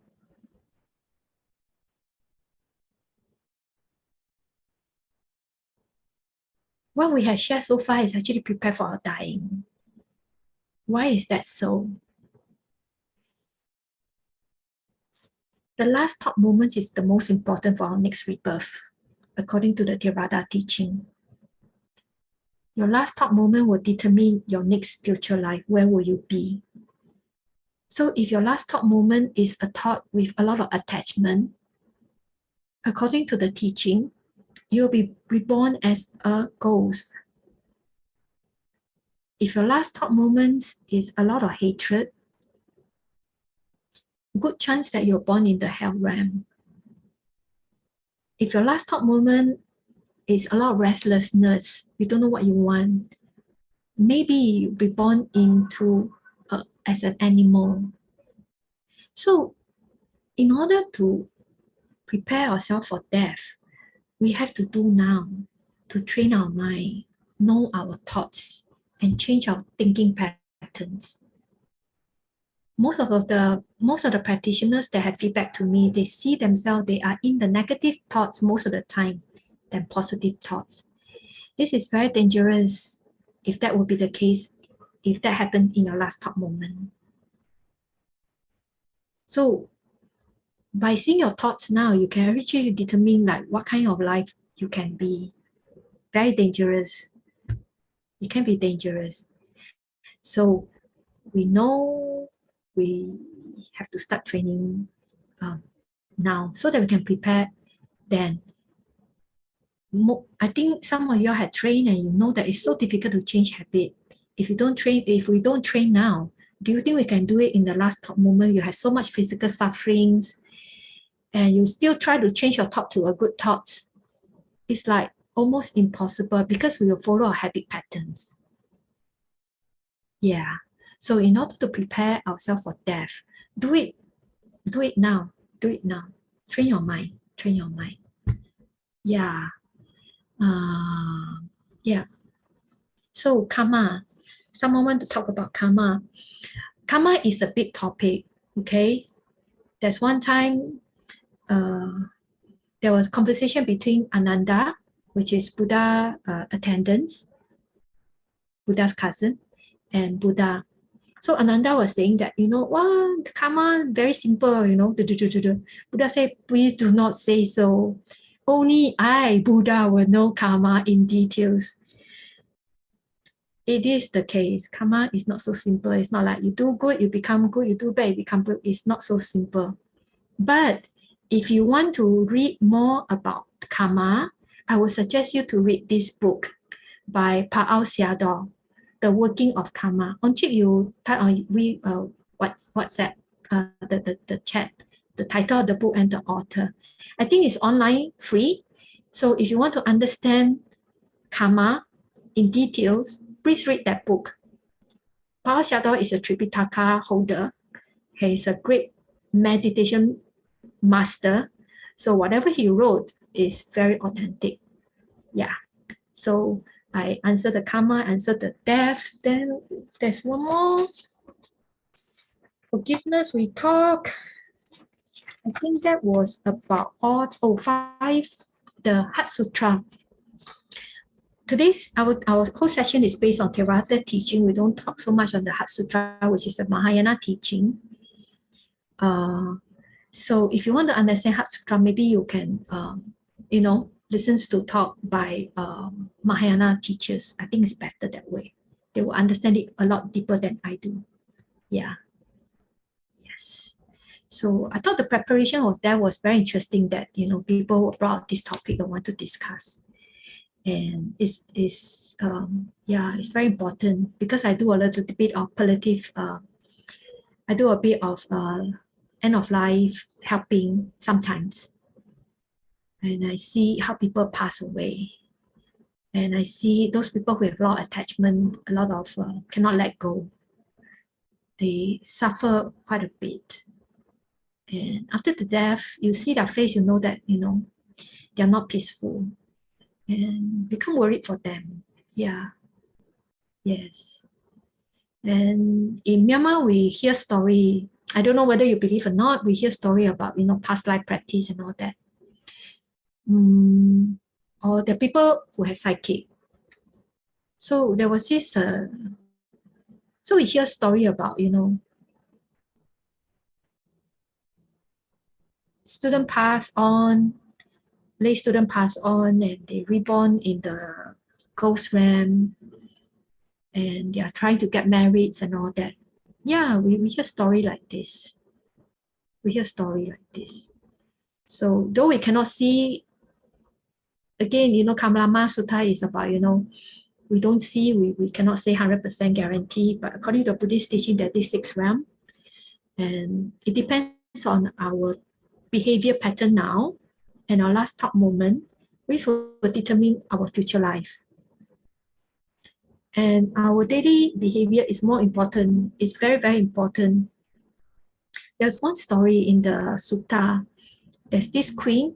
What we have shared so far is actually prepare for our dying. Why is that so? The last thought moment is the most important for our next rebirth, according to the Theravada teaching. Your last thought moment will determine your next future life. Where will you be? So if your last thought moment is a thought with a lot of attachment, according to the teaching, you'll be reborn as a ghost. If your last thought moment is a lot of hatred, good chance that you're born in the hell realm. If your last thought moment is a lot of restlessness, you don't know what you want, maybe you'll be born into as an animal. So in order to prepare ourselves for death, we have to do now to train our mind, know our thoughts, and change our thinking patterns. Most of the practitioners that have feedback to me, they see themselves, they are in the negative thoughts most of the time than positive thoughts. This is very dangerous if that would be the case, if that happened in your last thought moment. So by seeing your thoughts now, you can actually determine like what kind of life you can be. Very dangerous. It can be dangerous. So we know we have to start training now so that we can prepare then. I think some of you had trained and you know that it's so difficult to change habit. If we don't train now, do you think we can do it in the last thought moment? You have so much physical sufferings and you still try to change your thought to a good thought. It's like almost impossible because we will follow our habit patterns. Yeah. So in order to prepare ourselves for death, do it now. Do it now. Train your mind. Train your mind. Yeah. Yeah. So karma. Someone want to talk about karma. Karma is a big topic. Okay. There's one time there was conversation between Ananda, which is Buddha attendants, Buddha's cousin, and Buddha. So Ananda was saying that, the karma very simple, Buddha said, please do not say so. Only I, Buddha, will know karma in details. It is the case. Karma is not so simple. It's not like you do good, you become good, you do bad, you become good. It's not so simple. But if you want to read more about karma, I would suggest you to read this book by Pa'ao Siador, The Working of Karma. On Chip, you type on WhatsApp, the chat, the title of the book and the author. I think it's online free. So if you want to understand karma in details, please read that book. Pa'ao Siador is a Tripitaka holder. He is a great meditation master. So whatever he wrote is very authentic. Yeah. So I answered the karma, answered the death. Then there's one more. Forgiveness, we talk. I think that was about all. Oh, 5, the Heart Sutra. Today's our whole session is based on Theravada teaching. We don't talk so much on the Heart Sutra, which is a Mahayana teaching. So if you want to understand Heart Sutra, maybe you can, listen to talk by Mahayana teachers. I think it's better that way. They will understand it a lot deeper than I do. Yeah. Yes. So I thought the preparation of that was very interesting that, people brought this topic and want to discuss. And it's very important because I do a little bit of palliative, I do a bit of end of life helping sometimes. And I see how people pass away. And I see those people who have a lot of attachment, a lot of cannot let go. They suffer quite a bit. And after the death, you see their face, you know that, they're not peaceful. And become worried for them. Yeah. Yes. And in Myanmar, we hear story. I don't know whether you believe or not. We hear story about, past life practice and all that. Or the people who have psychic. So there was this, so we hear story about, student pass on, lay student pass on, and they reborn in the ghost realm, and they are trying to get married and all that. Yeah, we hear story like this. We hear story like this. So though we cannot see, again, Kamlama Sutta is about, we don't see, we cannot say 100% guarantee, but according to the Buddhist teaching, there is 6 realms. And it depends on our behavior pattern now and our last thought moment, which will determine our future life. And our daily behavior is more important. It's very, very important. There's one story in the sutta. There's this queen.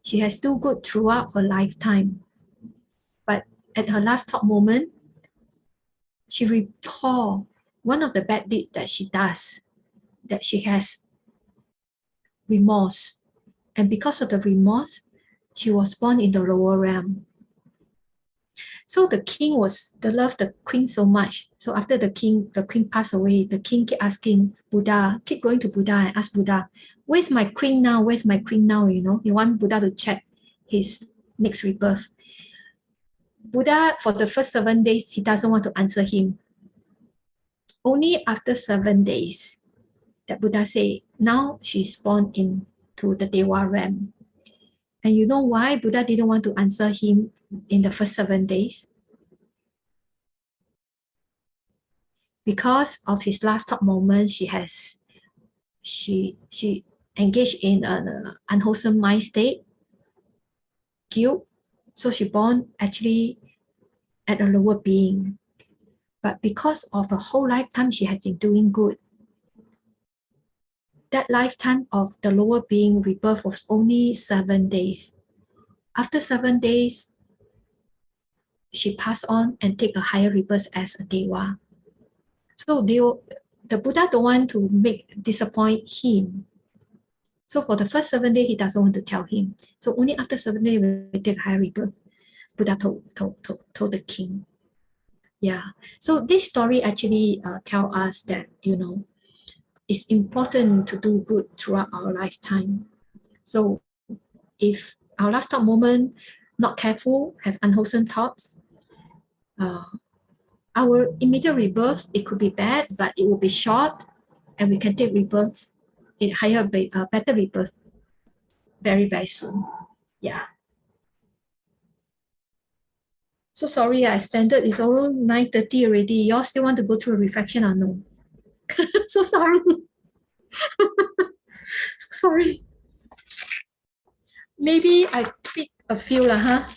She has do good throughout her lifetime. But at her last thought moment, she recall one of the bad deeds that she does, that she has remorse. And because of the remorse, she was born in the lower realm. So the king loved the queen so much. So after the queen passed away, the king kept asking Buddha, keep going to Buddha and ask Buddha, where's my queen now? Where's my queen now? He want Buddha to check his next rebirth. Buddha, for the first 7 days, he doesn't want to answer him. Only after 7 days that Buddha say, now she's born into the Dewa realm. And you know why Buddha didn't want to answer him in the first 7 days? Because of his last thought moment, she engaged in an unwholesome mind state, guilt. So she born actually at a lower being. But because of a whole lifetime she has been doing good, that lifetime of the lower being rebirth was only 7 days. After 7 days, she passed on and take a higher rebirth as a Dewa. So the Buddha don't want to disappoint him. So for the first 7 days, he doesn't want to tell him. So only after 7 days, we take a higher rebirth. Buddha told the king. Yeah. So this story actually tell us that, it's important to do good throughout our lifetime. So if our last thought moment, not careful, have unwholesome thoughts, our immediate rebirth, it could be bad, but it will be short, and we can take rebirth in better rebirth very, very soon. Yeah. So sorry, I extended. It's around 9:30 already. Y'all still want to go through a reflection or no? So sorry. Sorry. Maybe I pick a few lah, huh?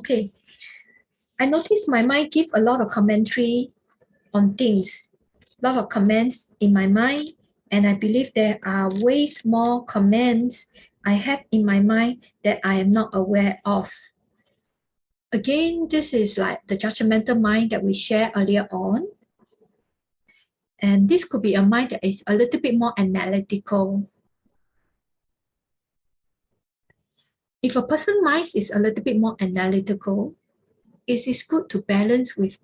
Okay. I noticed my mind give a lot of commentary on things, a lot of comments in my mind, and I believe there are way more comments I have in my mind that I am not aware of. Again, this is like the judgmental mind that we shared earlier on. And this could be a mind that is a little bit more analytical. If a person's mind is a little bit more analytical, it is good to balance with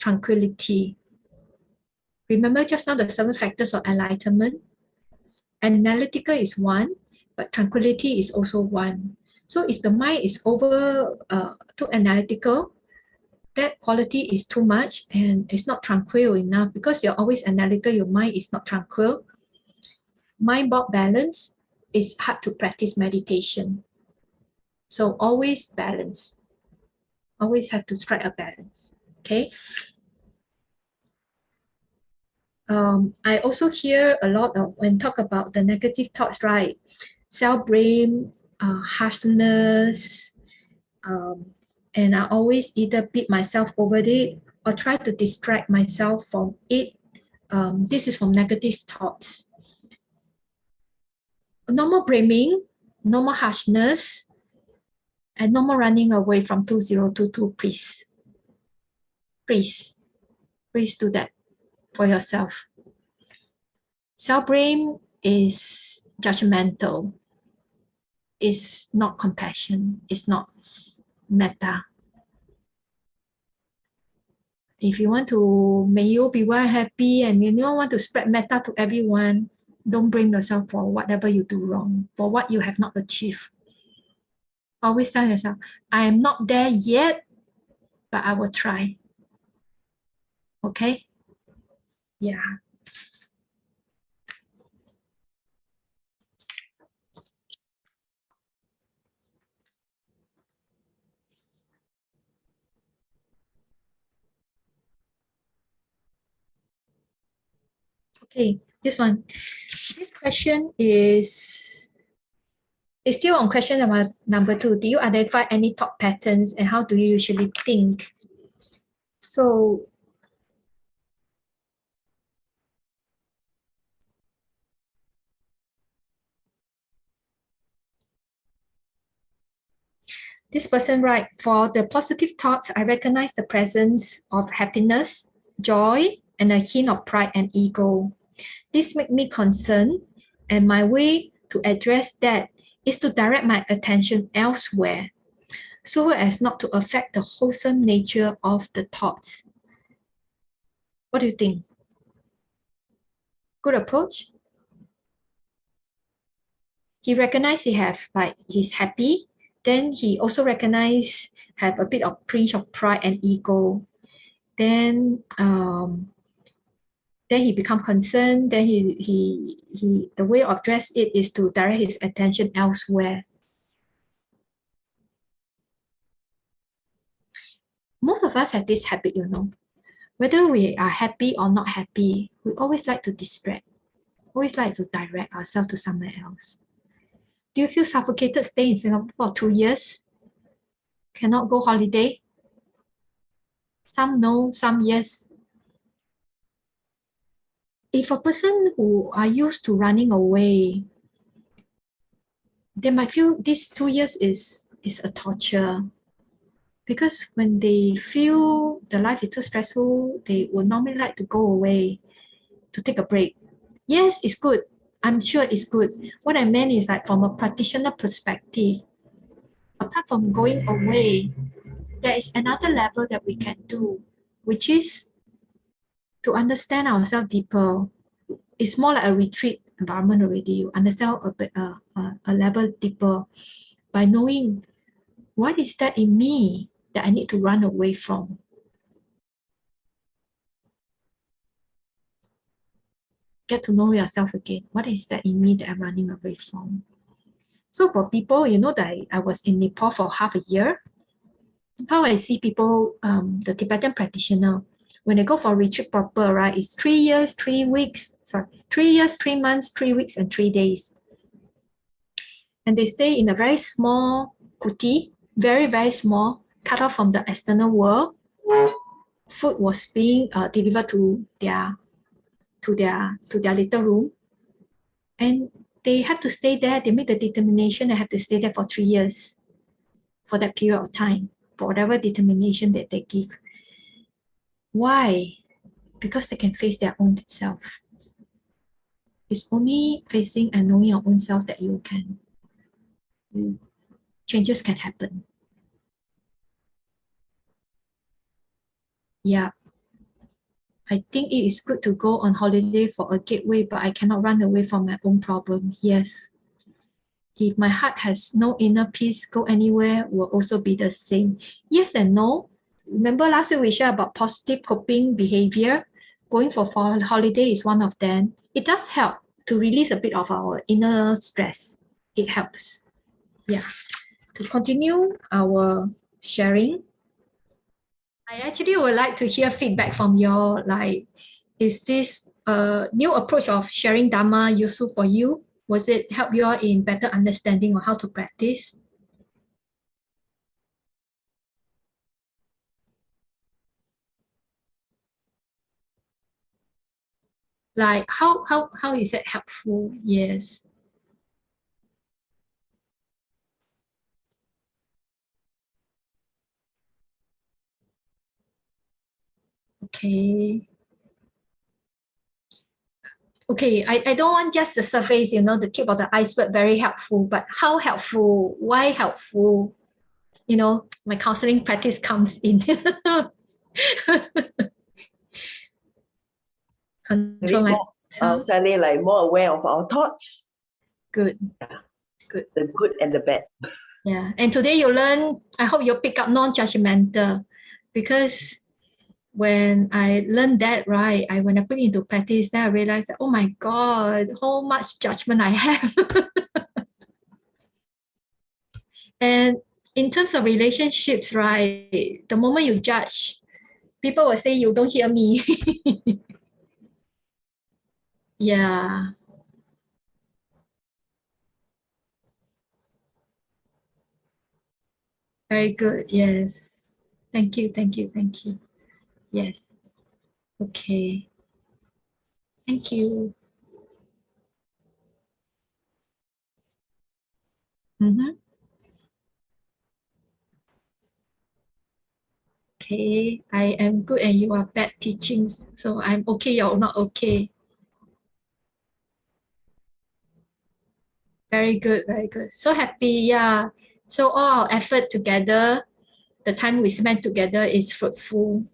tranquility. Remember just now the 7 factors of enlightenment? Analytical is one, but tranquility is also one. So if the mind is too analytical, that quality is too much and it's not tranquil enough because you're always analytical, your mind is not tranquil. Mind-body balance is hard to practice meditation. So always balance. Always have to strike a balance. Okay. I also hear a lot of when talk about the negative thoughts, right? Self-blame, harshness, and I always either beat myself over it or try to distract myself from it. This is from negative thoughts. No more blaming, no more harshness, and no more running away from 2022, please. Please do that for yourself. Self-blame is judgmental. It's not compassion. It's not metta. If you want to, may you be well happy and you don't want to spread metta to everyone, don't blame yourself for whatever you do wrong, for what you have not achieved. Always tell yourself, I am not there yet, but I will try. Okay? Yeah. Okay, this one. This question is still on question number 2. Do you identify any thought patterns and how do you usually think? So, this person writes, for the positive thoughts, I recognize the presence of happiness, joy, and a hint of pride and ego. This makes me concerned, and my way to address that is to direct my attention elsewhere, so as not to affect the wholesome nature of the thoughts. What do you think? Good approach? He recognized he's happy. Then he also recognized have a bit of pinch of pride and ego. Then he become concerned. Then he the way of address it is to direct his attention elsewhere. Most of us have this habit, Whether we are happy or not happy, we always like to distract, always like to direct ourselves to somewhere else. Do you feel suffocated staying in Singapore for 2 years? Cannot go holiday? Some no, some yes. If a person who are used to running away, they might feel this 2 years is a torture. Because when they feel the life is too stressful, they would normally like to go away, to take a break. Yes, it's good. I'm sure it's good. What I meant is like from a practitioner perspective, apart from going away, there is another level that we can do, which is to understand ourselves deeper. It's more like a retreat environment already. You understand a level deeper by knowing what is that in me that I need to run away from. Get to know yourself again. What is that in me that I'm running away from? So for people, you know that I was in Nepal for half a year. How I see people, the Tibetan practitioner, when they go for retreat proper, right, it's 3 years, 3 weeks, 3 years, 3 months, 3 weeks, and 3 days. And they stay in a very small kuti, very, very small, cut off from the external world. Food was being delivered to their little room. And they have to stay there. They make the determination they have to stay there for 3 years for that period of time, for whatever determination that they give. Why? Because they can face their own self. It's only facing and knowing your own self that changes can happen. Yeah. I think it is good to go on holiday for a gateway, but I cannot run away from my own problem. Yes. If my heart has no inner peace, go anywhere will also be the same. Yes and no. Remember last week we shared about positive coping behavior. Going for holiday is one of them. It does help to release a bit of our inner stress. It helps. Yeah. To continue our sharing, I actually would like to hear feedback from you. Like, is this a new approach of sharing Dharma useful for you? Was it help you all in better understanding of how to practice? Like, how is it helpful? Yes. Okay. Okay, I don't want just the surface, the tip of the iceberg, very helpful, but how helpful? Why helpful? My counseling practice comes in. Control my thoughts. Sally, like more aware of our thoughts. Good. Yeah. Good. The good and the bad. Yeah. And today you learn, I hope you pick up non-judgmental, because when I learned that, right, when I put it into practice, then I realized that, oh my God, how much judgment I have. And in terms of relationships, right, the moment you judge, people will say, you don't hear me. Yeah. Very good. Yes. Thank you. Thank you. Thank you. Yes. Okay. Thank you. Mm-hmm. Okay. I am good and you are bad teachings. So I'm okay, you're not okay. Very good. Very good. So happy. Yeah. So all our effort together, the time we spent together is fruitful.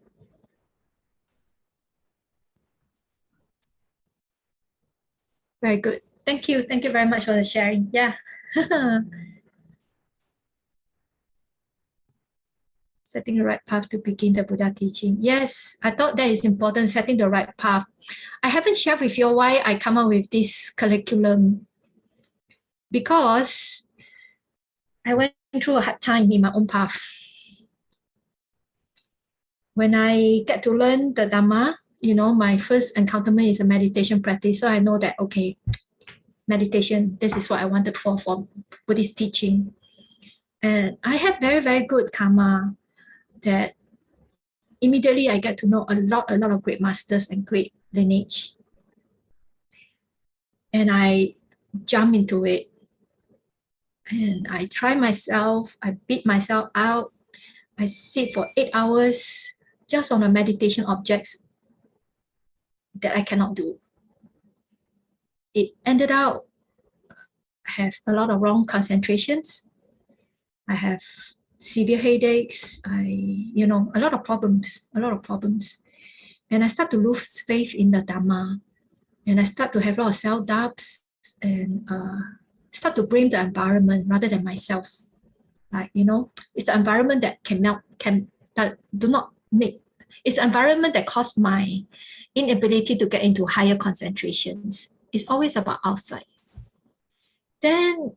Very good. Thank you. Thank you very much for the sharing. Yeah. Setting the right path to begin the Buddha teaching. Yes, I thought that is important, setting the right path. I haven't shared with you why I come up with this curriculum. Because I went through a hard time in my own path. When I get to learn the Dhamma, my first encounterment is a meditation practice. So I know that, okay, meditation, this is what I wanted for Buddhist teaching. And I have very, very good karma that immediately I get to know a lot of great masters and great lineage. And I jump into it. And I try myself, I beat myself out. I sit for 8 hours just on a meditation objects that I cannot do. It ended up, I have a lot of wrong concentrations. I have severe headaches. A lot of problems. And I start to lose faith in the Dhamma. And I start to have a lot of self-doubts and start to blame the environment rather than myself. Like, it's the environment that it's the environment that caused my inability to get into higher concentrations. It's always about outside. Then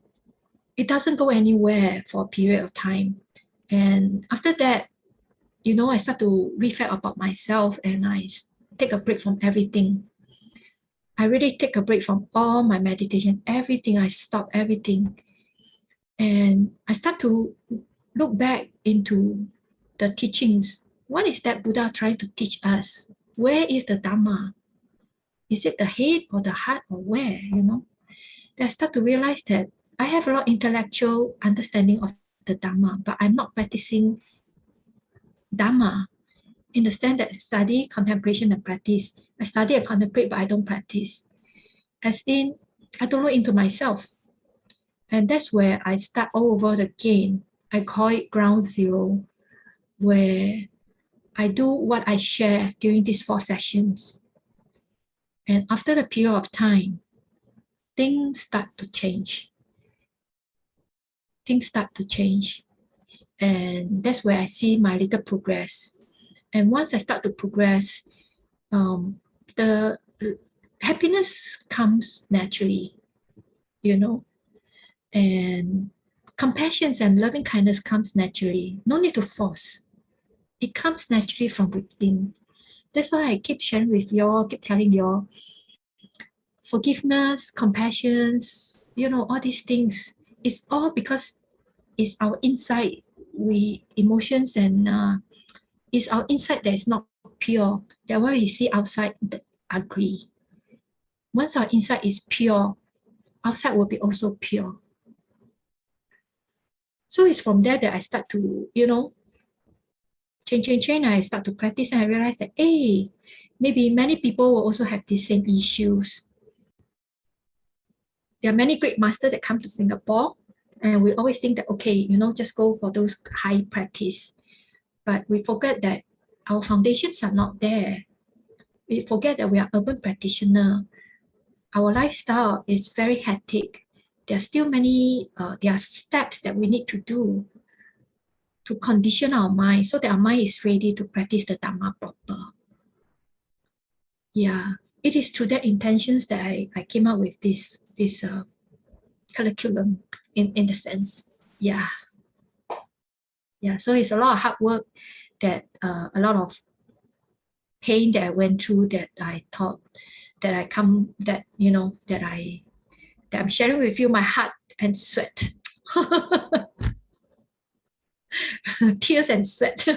it doesn't go anywhere for a period of time. And after that, I start to reflect about myself and I take a break from everything. I really take a break from all my meditation, everything. I stop everything. And I start to look back into the teachings. What is that Buddha trying to teach us? Where is the Dhamma? Is it the head or the heart or where, Then I start to realize that I have a lot of intellectual understanding of the Dhamma, but I'm not practicing Dhamma in the sense that I study, contemplation, and practice. I study and contemplate, but I don't practice. As in, I don't look into myself. And that's where I start all over again. I call it ground zero, where I do what I share during these 4 sessions. And after the period of time, things start to change. And that's where I see my little progress. And once I start to progress, the happiness comes naturally, and compassion and loving kindness comes naturally. No need to force. It comes naturally from within. That's why I keep sharing with y'all, keep telling y'all, forgiveness, compassion, all these things. It's all because it's our inside, emotions and it's our inside that is not pure. That's why we see outside the ugly. Once our inside is pure, outside will be also pure. So it's from there that I start to, change. I start to practice and I realize that, hey, maybe many people will also have the same issues. There are many great masters that come to Singapore and we always think that, okay, just go for those high practice. But we forget that our foundations are not there. We forget that we are urban practitioners. Our lifestyle is very hectic. There are still many, there are steps that we need to do to condition our mind so that our mind is ready to practice the Dhamma proper. Yeah, it is through that intentions that I came up with this curriculum in the sense. Yeah. So it's a lot of hard work, that a lot of pain that I went through, that I thought that I'm sharing with you my heart and sweat. Tears and sweat.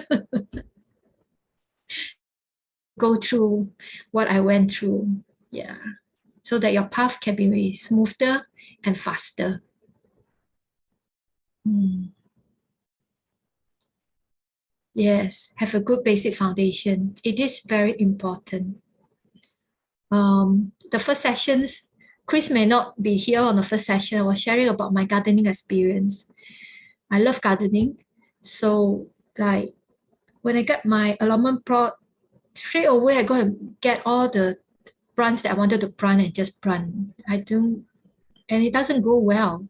Go through what I went through. Yeah. So that your path can be smoother and faster. Yes, have a good basic foundation. It is very important. The first sessions, Chris may not be here on the first session. I was sharing about my gardening experience. I love gardening. So like when I get my allotment plot, straight away I go and get all the plants that I wanted to plant and just plant. And it doesn't grow well.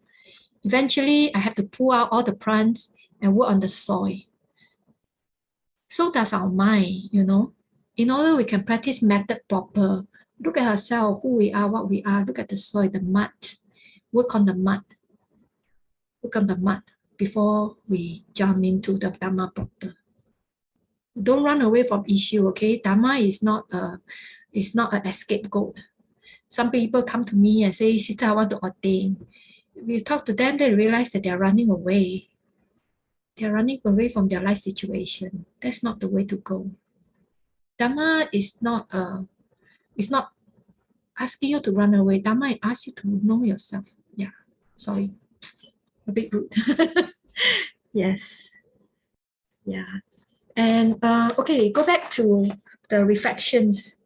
Eventually, I have to pull out all the plants and work on the soil. So does our mind, In order we can practice method proper, look at ourselves, who we are, what we are, look at the soil, the mud, work on the mud. Before we jump into the Dhamma proper. Don't run away from issue, okay? Dharma is not an escape goat. Some people come to me and say, Sister, I want to ordain. If you talk to them, they realize that they're running away. They're running away from their life situation. That's not the way to go. Dharma is not asking you to run away. Dharma asks you to know yourself. Yeah, sorry, a bit rude. Yes, yeah. And okay, go back to the reflections.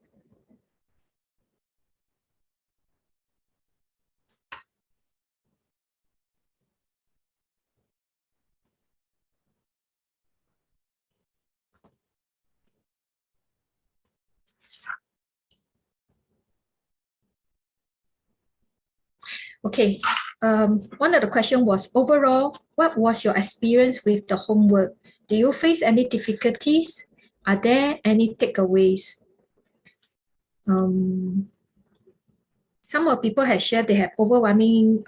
Okay, one of the questions was, overall, what was your experience with the homework? Do you face any difficulties? Are there any takeaways? Some of people have shared they have overwhelming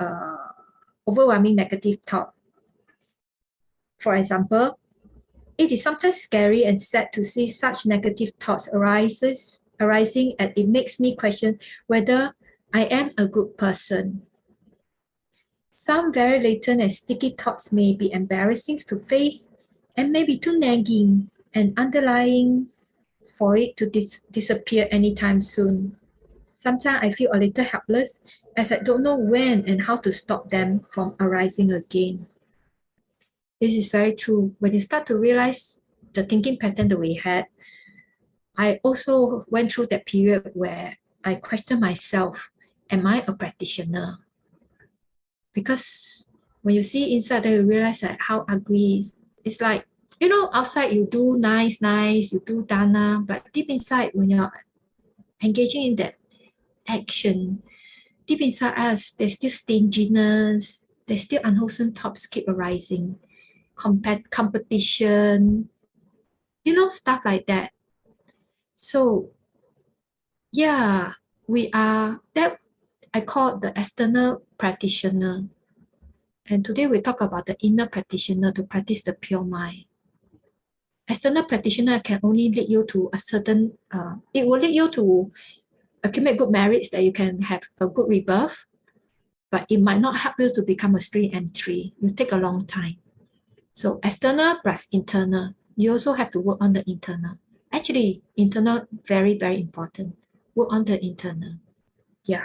negative thought. For example, it is sometimes scary and sad to see such negative thoughts arising, and it makes me question whether I am a good person. Some very latent and sticky thoughts may be embarrassing to face and may be too nagging and underlying for it to disappear anytime soon. Sometimes I feel a little helpless as I don't know when and how to stop them from arising again. This is very true. When you start to realize the thinking pattern that we had, I also went through that period where I questioned myself, am I a practitioner? Because when you see inside, then you realize that how ugly it's like, you know, outside you do nice, you do dana, but deep inside, when you're engaging in that action, deep inside us, there's still stinginess, there's still unwholesome thoughts keep arising, competition, you know, stuff like that. So, yeah, we are that I call the external practitioner. And today we talk about the inner practitioner to practice the pure mind. External practitioner can only lead you to a certain, it will lead you to accumulate good merits that you can have a good rebirth, but it might not help you to become a stream M3. It will take a long time. So external plus internal, you also have to work on the internal. Actually, internal, very, very important. Work on the internal. Yeah.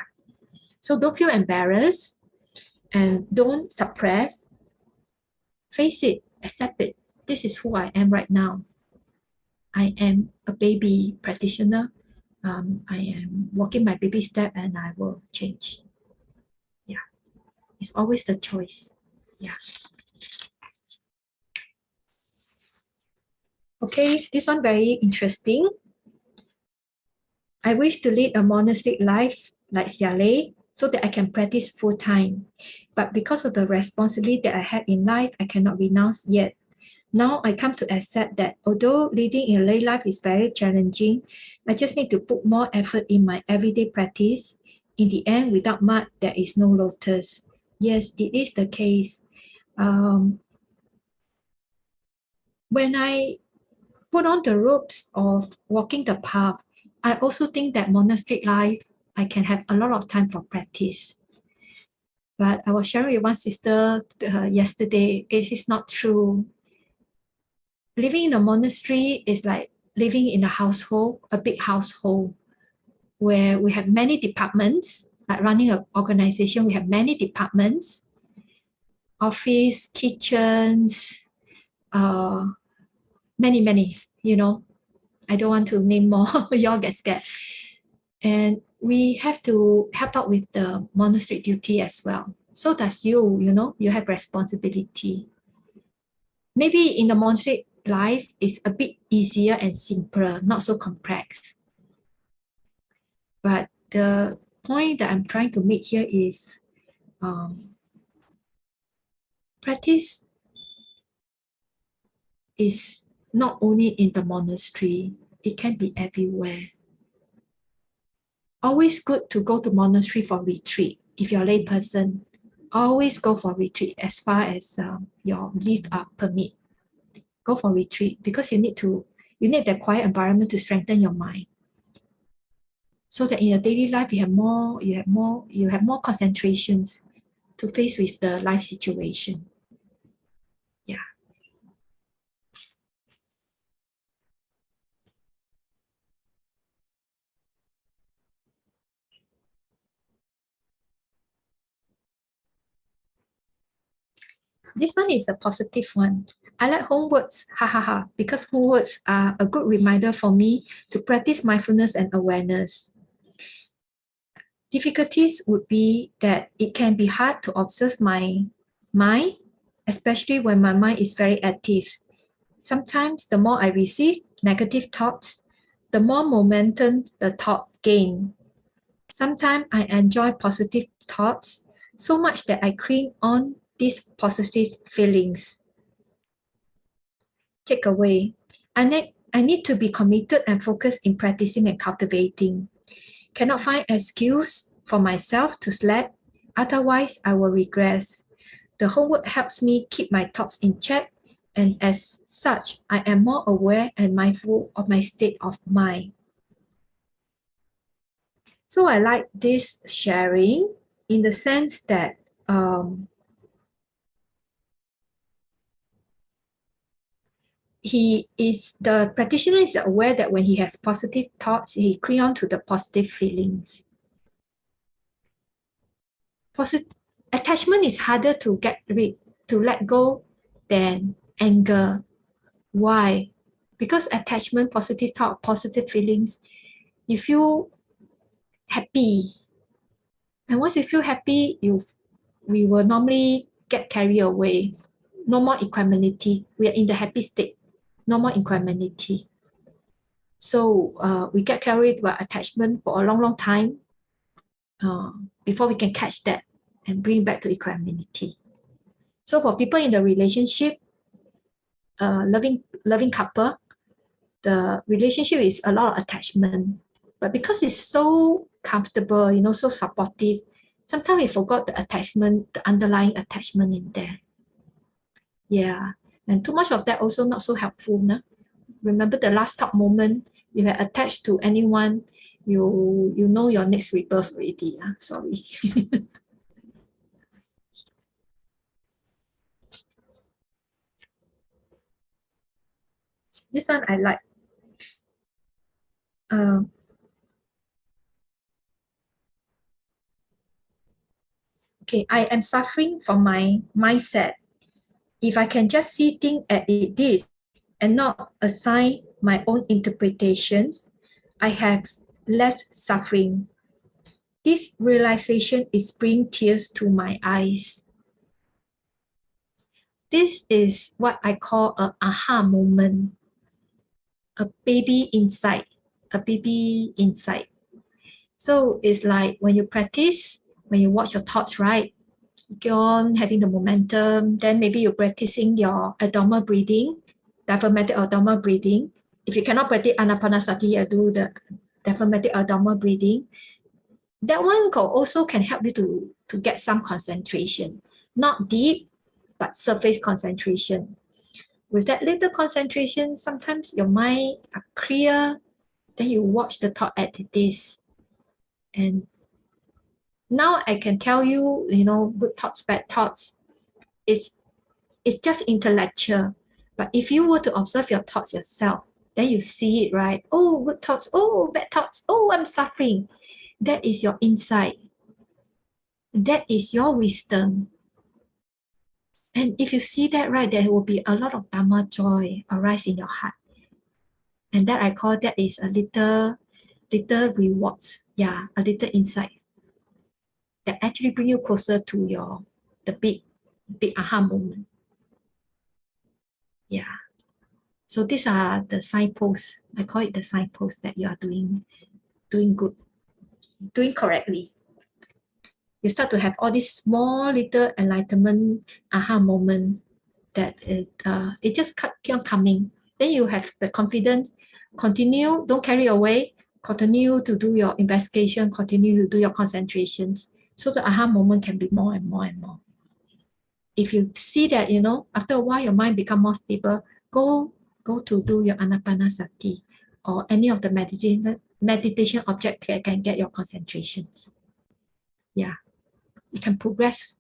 So don't feel embarrassed and don't suppress. Face it, accept it. This is who I am right now. I am a baby practitioner. I am walking my baby step and I will change. Yeah. It's always the choice. Yeah. Okay, this one very interesting. I wish to lead a monastic life like Sayalay so that I can practice full time. But because of the responsibility that I had in life, I cannot renounce yet. Now I come to accept that although leading a lay life is very challenging, I just need to put more effort in my everyday practice. In the end, without mud, there is no lotus. Yes, it is the case. When I put on the ropes of walking the path, I also think that monastic life, I can have a lot of time for practice. But I was sharing with one sister yesterday, it is not true. Living in a monastery is like living in a household, a big household, where we have many departments. Like running an organization, we have many departments, office, kitchens, many, you know. I don't want to name more, you all get scared. And we have to help out with the monastery duty as well. So does you, you know, you have responsibility. Maybe in the monastery life is a bit easier and simpler, not so complex. But the point that I'm trying to make here is practice is not only in the monastery, it can be everywhere. Always good to go to monastery for retreat. If you're a lay person, always go for retreat as far as your leave permit. Go for retreat because you need to You need that quiet environment to strengthen your mind, so that in your daily life you have more concentrations to face with the life situation. Yeah. This one is a positive one. I like homeworks, ha ha ha, because homeworks are a good reminder for me to practice mindfulness and awareness. Difficulties would be that it can be hard to observe my mind, especially when my mind is very active. Sometimes the more I receive negative thoughts, the more momentum the thought gain. Sometimes I enjoy positive thoughts so much that I cling on these positive feelings. Takeaway: I need to be committed and focused in practicing and cultivating. Cannot find excuse for myself to slack, otherwise I will regress. The homework helps me keep my thoughts in check, and as such, I am more aware and mindful of my state of mind. So I like this sharing in the sense that the practitioner is aware that when he has positive thoughts, he cling on to the positive feelings. Attachment is harder to let go than anger. Why? Because attachment, positive thought, positive feelings, you feel happy. And once you feel happy, we will normally get carried away. No more equanimity. We are in the happy state. No more equanimity. So we get carried by attachment for a long, long time before we can catch that and bring back to equanimity. So for people in the relationship, loving couple, the relationship is a lot of attachment. But because it's so comfortable, so supportive, sometimes we forgot the attachment, the underlying attachment in there. Yeah. And too much of that also not so helpful. No? Remember the last talk moment, you had attached to anyone, you know your next rebirth already. Sorry. This one I like. Okay, I am suffering from my mindset. If I can just see things as it is and not assign my own interpretations, I have less suffering. This realization is bringing tears to my eyes. This is what I call an aha moment. A baby insight. So it's like when you practice, when you watch your thoughts, right? You go on having the momentum, then maybe you're practicing your abdominal breathing, diaphragmatic abdominal breathing. If you cannot practice anapanasati, you do the diaphragmatic abdominal breathing. That one also can help you to get some concentration. Not deep, but surface concentration. With that little concentration, sometimes your mind are clear, then you watch the thought at this. And now I can tell you, good thoughts, bad thoughts, it's just intellectual. But if you were to observe your thoughts yourself, then you see it, right? Oh, good thoughts. Oh, bad thoughts. Oh, I'm suffering. That is your insight. That is your wisdom. And if you see that, right, there will be a lot of Dharma joy arise in your heart. And that I call that is a little rewards. Yeah, a little insight that actually bring you closer to the big aha moment. Yeah. So these are the signposts. I call it the signposts that you are doing good, doing correctly. You start to have all these small little enlightenment aha moment that it just keep on coming. Then you have the confidence, continue, don't carry away, continue to do your investigation, continue to do your concentrations. So the aha moment can be more and more and more. If you see that, after a while your mind become more stable, go go to do your anapanasati or any of the meditation object that can get your concentration. Yeah, you can progress.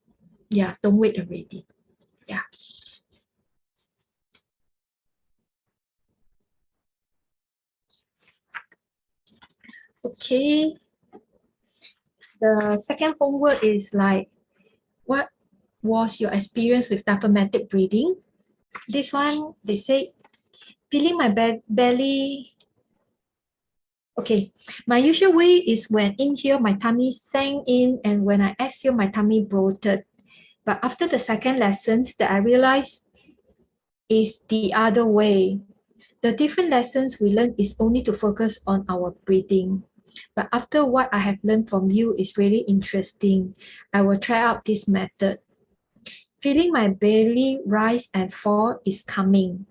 Yeah, don't wait already. Yeah. Okay. The second homework is like, what was your experience with diaphragmatic breathing? This one, they say, feeling my belly. Okay, my usual way is when inhale, my tummy sank in, and when I exhale, my tummy bloated. But after the second lessons that I realized is the other way. The different lessons we learn is only to focus on our breathing. But after what I have learned from you is really interesting, I will try out this method. Feeling my belly rise and fall is coming.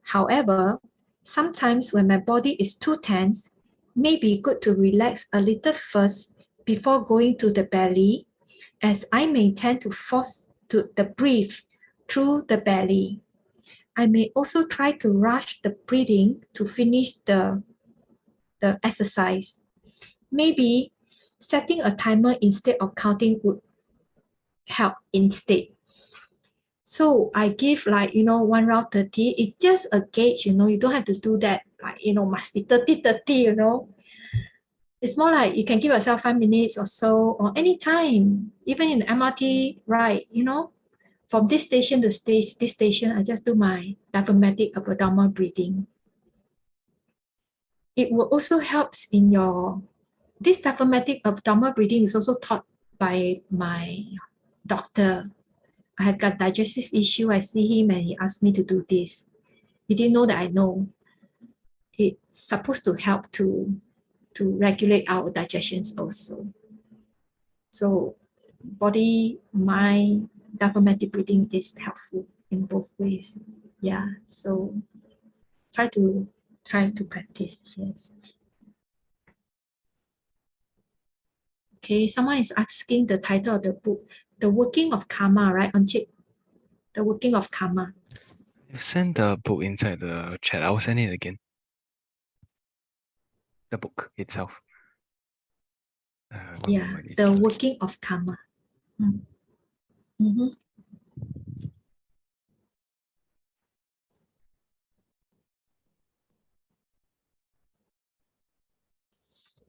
However, sometimes when my body is too tense, may be good to relax a little first before going to the belly, as I may tend to force the breathe through the belly. I may also try to rush the breathing to finish the exercise. Maybe setting a timer instead of counting would help instead. So I give 1 round 30. It's just a gauge, you don't have to do that must be 30. It's more like you can give yourself 5 minutes or so, or any time, even in the MRT ride, from this station to this station, I just do my diaphragmatic abdominal breathing. It will also help in this diaphragmatic abdominal breathing is also taught by my doctor. I have got digestive issue. I see him and he asked me to do this. He didn't know that I know. It's supposed to help to regulate our digestions also. So body, mind, diaphragmatic breathing is helpful in both ways. Yeah, so try to practice. Yes. Okay, someone is asking the title of the book, The Working of Karma, right? Anchit, The Working of Karma. You send the book inside the chat. I will send it again. The book itself. Yeah, The Working of Karma. Mm-hmm.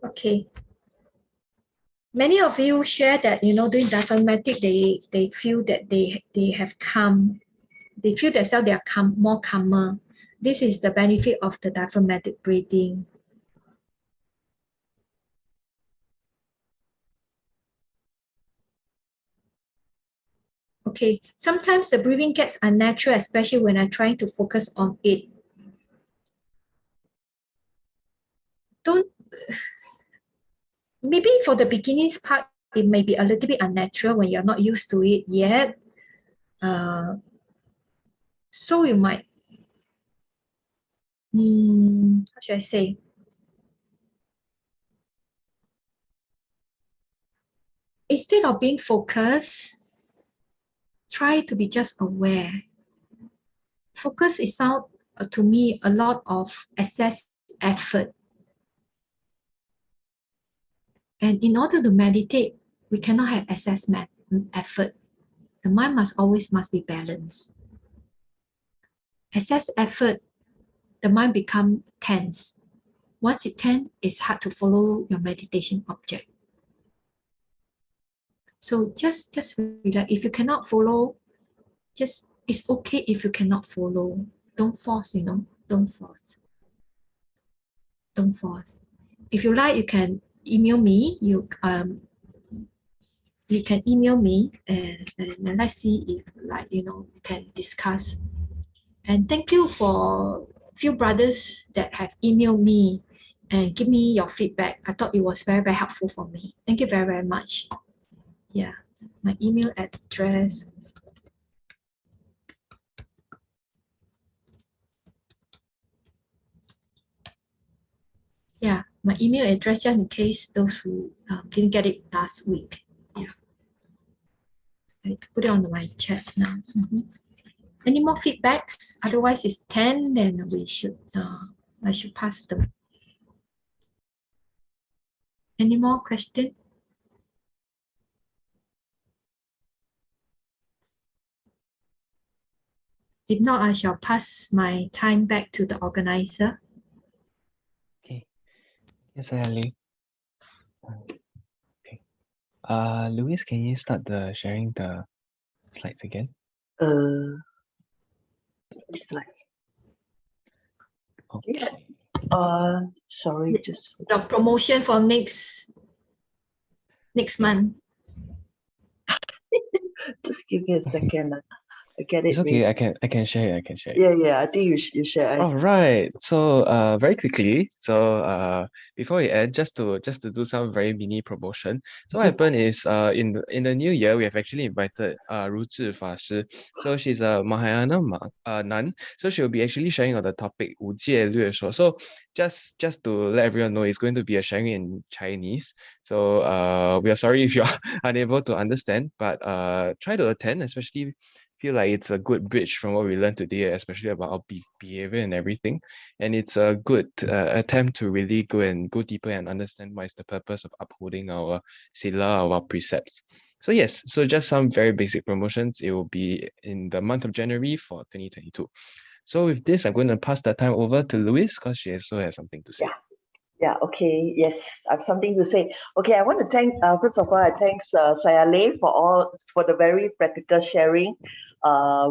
Okay. Many of you share that, doing diaphragmatic, they feel that they have calm. They feel themselves they are more calmer. This is the benefit of the diaphragmatic breathing. Okay, sometimes the breathing gets unnatural, especially when I'm trying to focus on it. Maybe for the beginnings part, it may be a little bit unnatural when you're not used to it yet. So you might, how should I say? Instead of being focused, try to be just aware. Focus is out to me a lot of excess effort. And in order to meditate, we cannot have excess effort. The mind must be balanced. Excess effort, the mind becomes tense. Once it's tense, it's hard to follow your meditation object. So just relax. If you cannot follow, it's okay if you cannot follow. Don't force, don't force. Don't force. If you like, you can email me. You can email me and let's see if we can discuss. And thank you for few brothers that have emailed me and give me your feedback. I thought it was very, very helpful for me. Thank you very, very much. Yeah, my email address. Yeah, my email address, just in case those who didn't get it last week. Yeah, I put it on my chat now. Any more feedbacks? Otherwise, it's 10. Then I should pass them. Any more questions? If not, I shall pass my time back to the organizer. Okay. Yes, Sayalay. Okay. Louis, can you start sharing the slides again? It's like, Okay. sorry, just The promotion for next month. give me a second. I get It's it. okay. Ready. I can share it. I can share it. Yeah. I think you share. All right. So very quickly. So before we end, just to do some very mini promotion. So what happened is in the new year we have actually invited Ru Zhi Fa Shi. So she's a Mahayana nun. So she'll be actually sharing on the topic 无戒略说. So just to let everyone know, it's going to be a sharing in Chinese. So we are sorry if you're unable to understand, but try to attend, especially feel like it's a good bridge from what we learned today, especially about our behavior and everything. And it's a good attempt to really go deeper and understand what is the purpose of upholding our sila, our precepts. So yes, so just some very basic promotions. It will be in the month of January for 2022. So with this, I'm going to pass the time over to Louise because she also has something to say. Yeah, okay. Yes, I have something to say. Okay, I want to thank, first of all, I thank Sayalay for the very practical sharing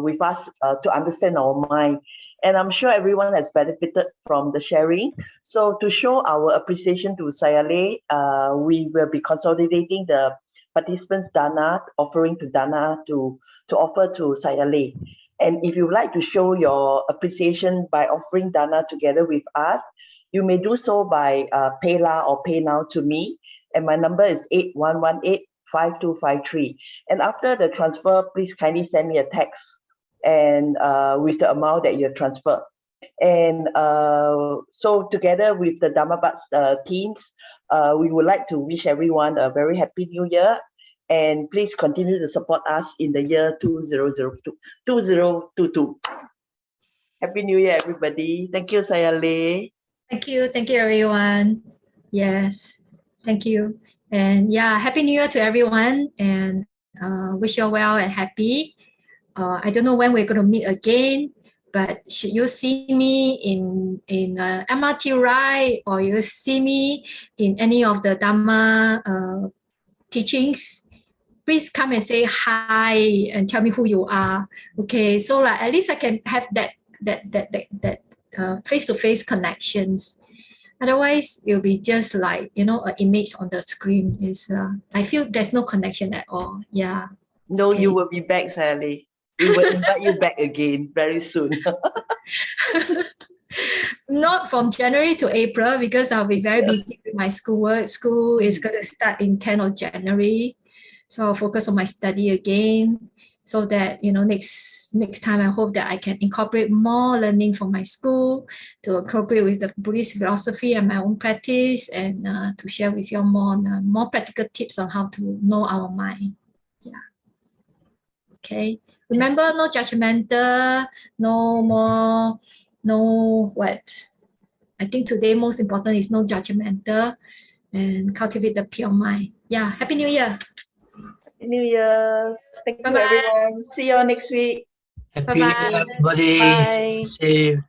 with us to understand our mind. And I'm sure everyone has benefited from the sharing. So to show our appreciation to Sayalay, we will be consolidating the participants' dana, offering to dana to offer to Sayalay. And if you'd like to show your appreciation by offering dana together with us, you may do so by PayLah or PayNow to me, and my number is 8118-5253. And after the transfer, please kindly send me a text and with the amount that you have transferred. And so together with the Dhammabat's teams, we would like to wish everyone a very happy new year. And please continue to support us in the year 2022. Happy New Year, everybody. Thank you, Sayalay. Thank you everyone. Yes, thank you. And yeah, Happy New Year to everyone, and wish you all well and happy. I don't know when we're going to meet again, but should you see me in MRT ride, or you see me in any of the Dhamma teachings, please come and say hi and tell me who you are. Okay, so like at least I can have that face-to-face connections. Otherwise, it'll be just like, an image on the screen. I feel there's no connection at all. Yeah. No, Okay. you will be back, Sayalay. We will invite you back again very soon. Not from January to April, because I'll be very busy with my schoolwork. School is going to start in 10th of January. So I'll focus on my study again, so that, next time I hope that I can incorporate more learning from my school to incorporate with the Buddhist philosophy and my own practice, and to share with you more practical tips on how to know our mind. Yeah. Okay. Remember, no judgmental, no what? I think today most important is no judgmental, and cultivate the pure mind. Yeah. Happy New Year. Happy New Year. Thank you, Bye-bye. everyone. See you all next week. Happy New Year, Bye-bye. everybody. Bye. See you.